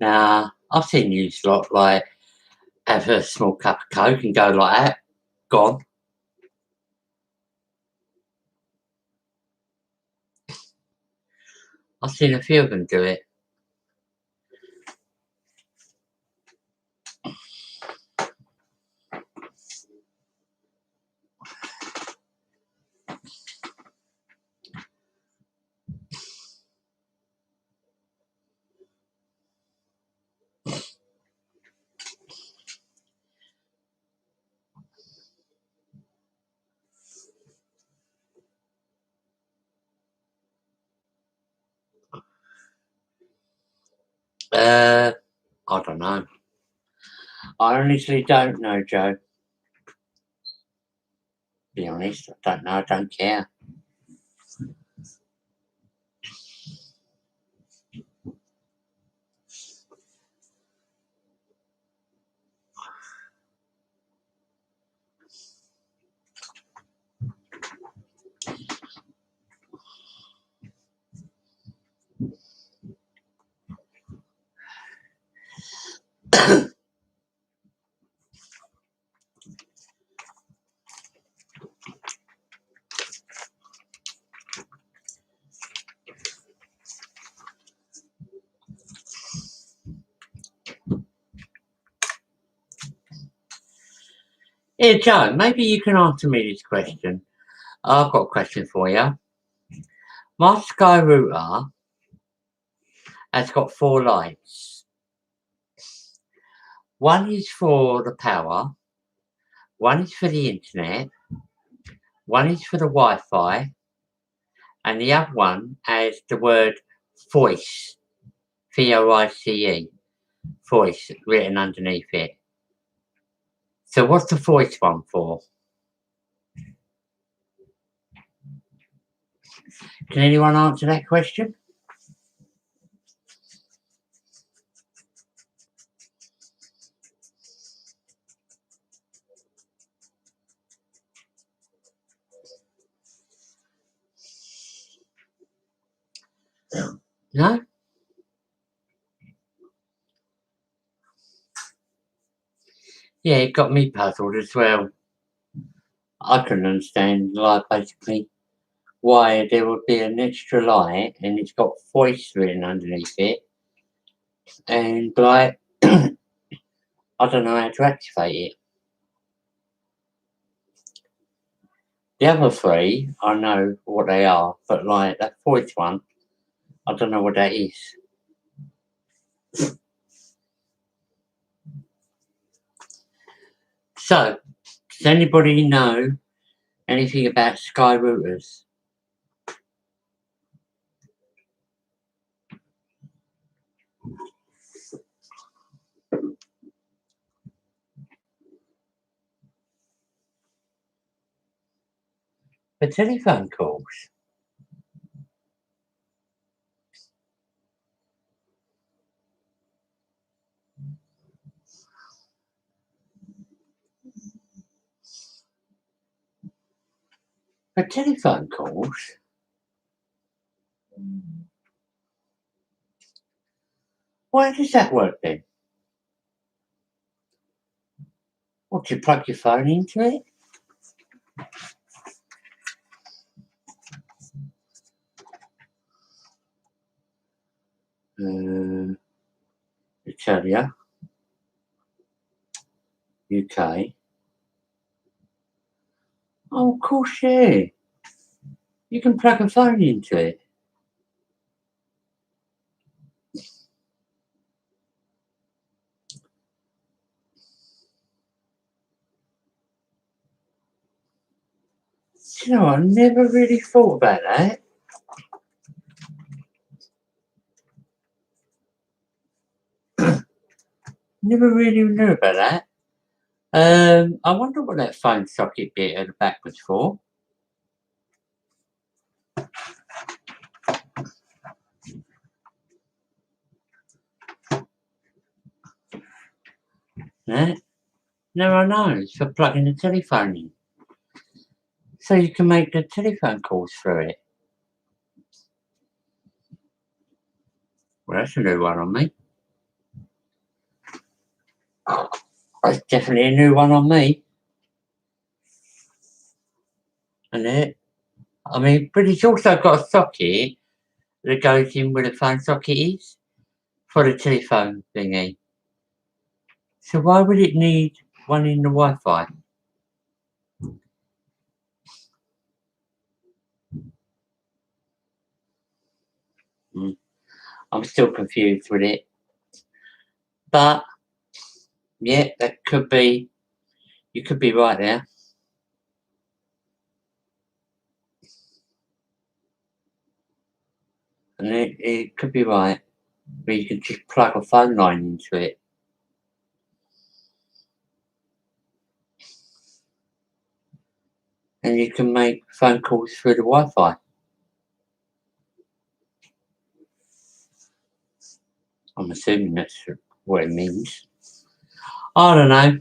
[SPEAKER 1] Now, I've seen you lot like have a small cup of Coke and go like that, gone. I've seen a few of them do it. I don't know. I honestly don't know, Joe. Be honest, I don't know. I don't care. Yeah, Joe, maybe you can answer me this question. I've got a question for you. My Sky router has got 4 lights. One is for the power, one is for the internet, one is for the Wi-Fi, and the other one has the word voice, V-O-I-C-E, voice, written underneath it. So what's the voice one for? Can anyone answer that question? No? Yeah, it got me puzzled as well. I couldn't understand, like, basically why there would be an extra light and it's got voice written underneath it, and like I don't know how to activate it. The other 3, I know what they are, but like that voice one, I don't know what that is. So, does anybody know anything about Sky routers? For telephone calls? For telephone calls? Why does that work then? What, do you plug your phone into it? Italia, UK. Oh, of course, yeah. You can plug a phone into it. You know, I never really thought about that. Never really knew about that. I wonder what that phone socket bit at the back was for. Yeah? Now I know, it's for plugging the telephone in. So you can make the telephone calls through it. Well, that's a new one on me. That's definitely a new one on me. And it, I mean, but it's also got a socket that goes in where the phone socket is for the telephone thingy. So why would it need one in the Wi-Fi? I'm still confused with it. But, yeah, that could be, you could be right there. And it could be right. But you can just plug a phone line into it. And you can make phone calls through the Wi-Fi. I'm assuming that's what it means. I don't know.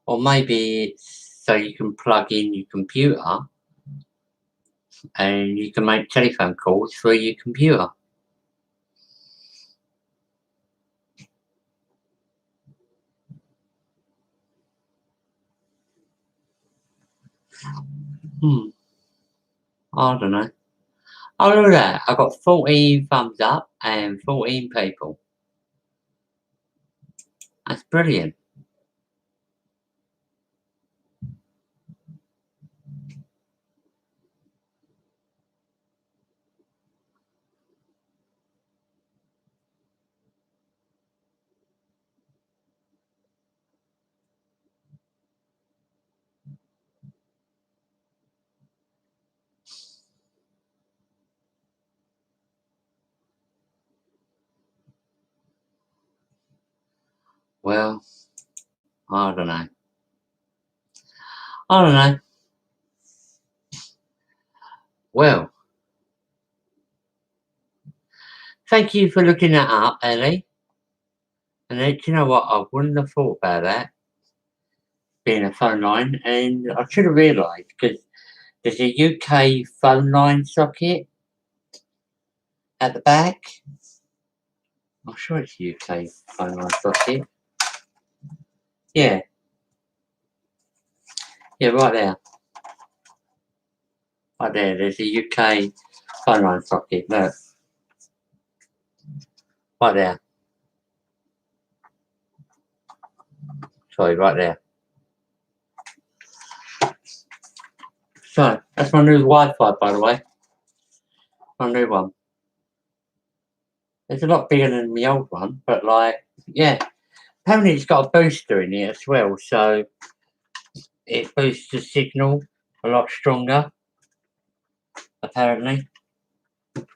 [SPEAKER 1] Or maybe it's so you can plug in your computer and you can make telephone calls through your computer. I don't know. Oh, look at that. I got 14 thumbs up and 14 people. That's brilliant. Well, I don't know. I don't know. Well, thank you for looking that up, Ellie. And then, do you know what? I wouldn't have thought about that being a phone line, and I should have realised because there's a UK phone line socket at the back. I'm sure it's a UK phone line socket. Yeah. Yeah, right there. Right there. There's a UK phone line socket. Look. Right there. Sorry, right there. So, that's my new Wi-Fi, by the way. My new one. It's a lot bigger than the old one, but like, yeah. Apparently it's got a booster in it as well, so it boosts the signal a lot stronger, apparently. But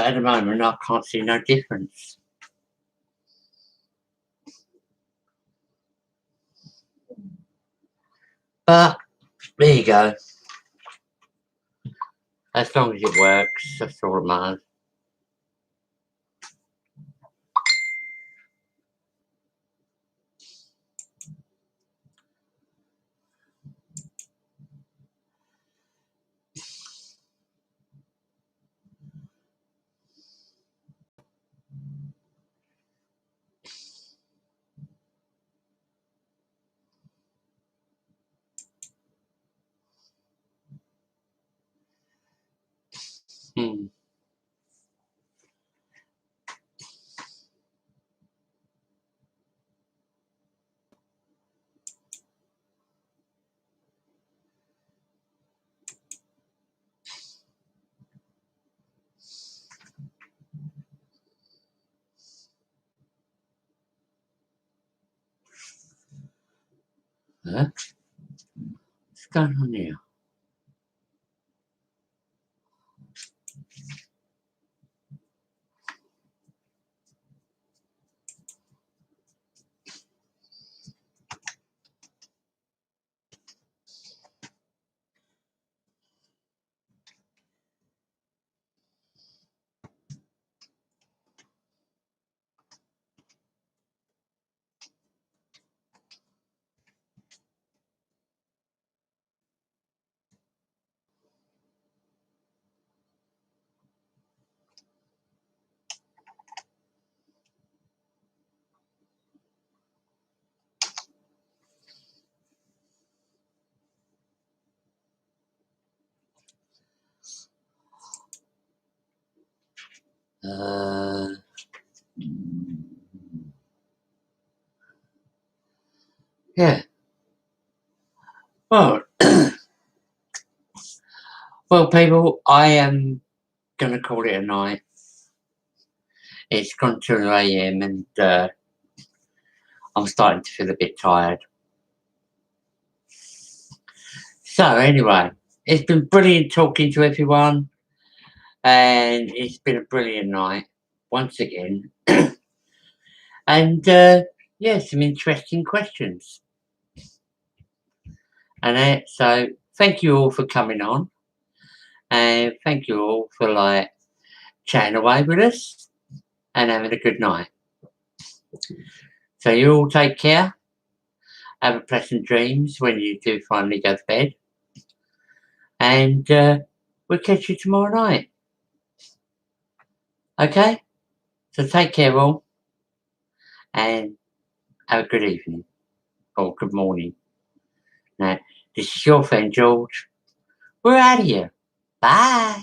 [SPEAKER 1] at the moment, I can't see no difference. But, there you go. As long as it works, that's all that matters. Hmm. Huh? What's going on here? Yeah. Well, well, people, I am going to call it a night. It's gone 2 a.m. and I'm starting to feel a bit tired. So anyway, it's been brilliant talking to everyone, and it's been a brilliant night once again. And yeah, some interesting questions. And so thank you all for coming on, and thank you all for like chatting away with us and having a good night. So you all take care. Have a pleasant dreams when you do finally go to bed. And we'll catch you tomorrow night. Okay? So take care all. And have a good evening. Or good morning. Now, this is your friend George. We're out of here. Bye.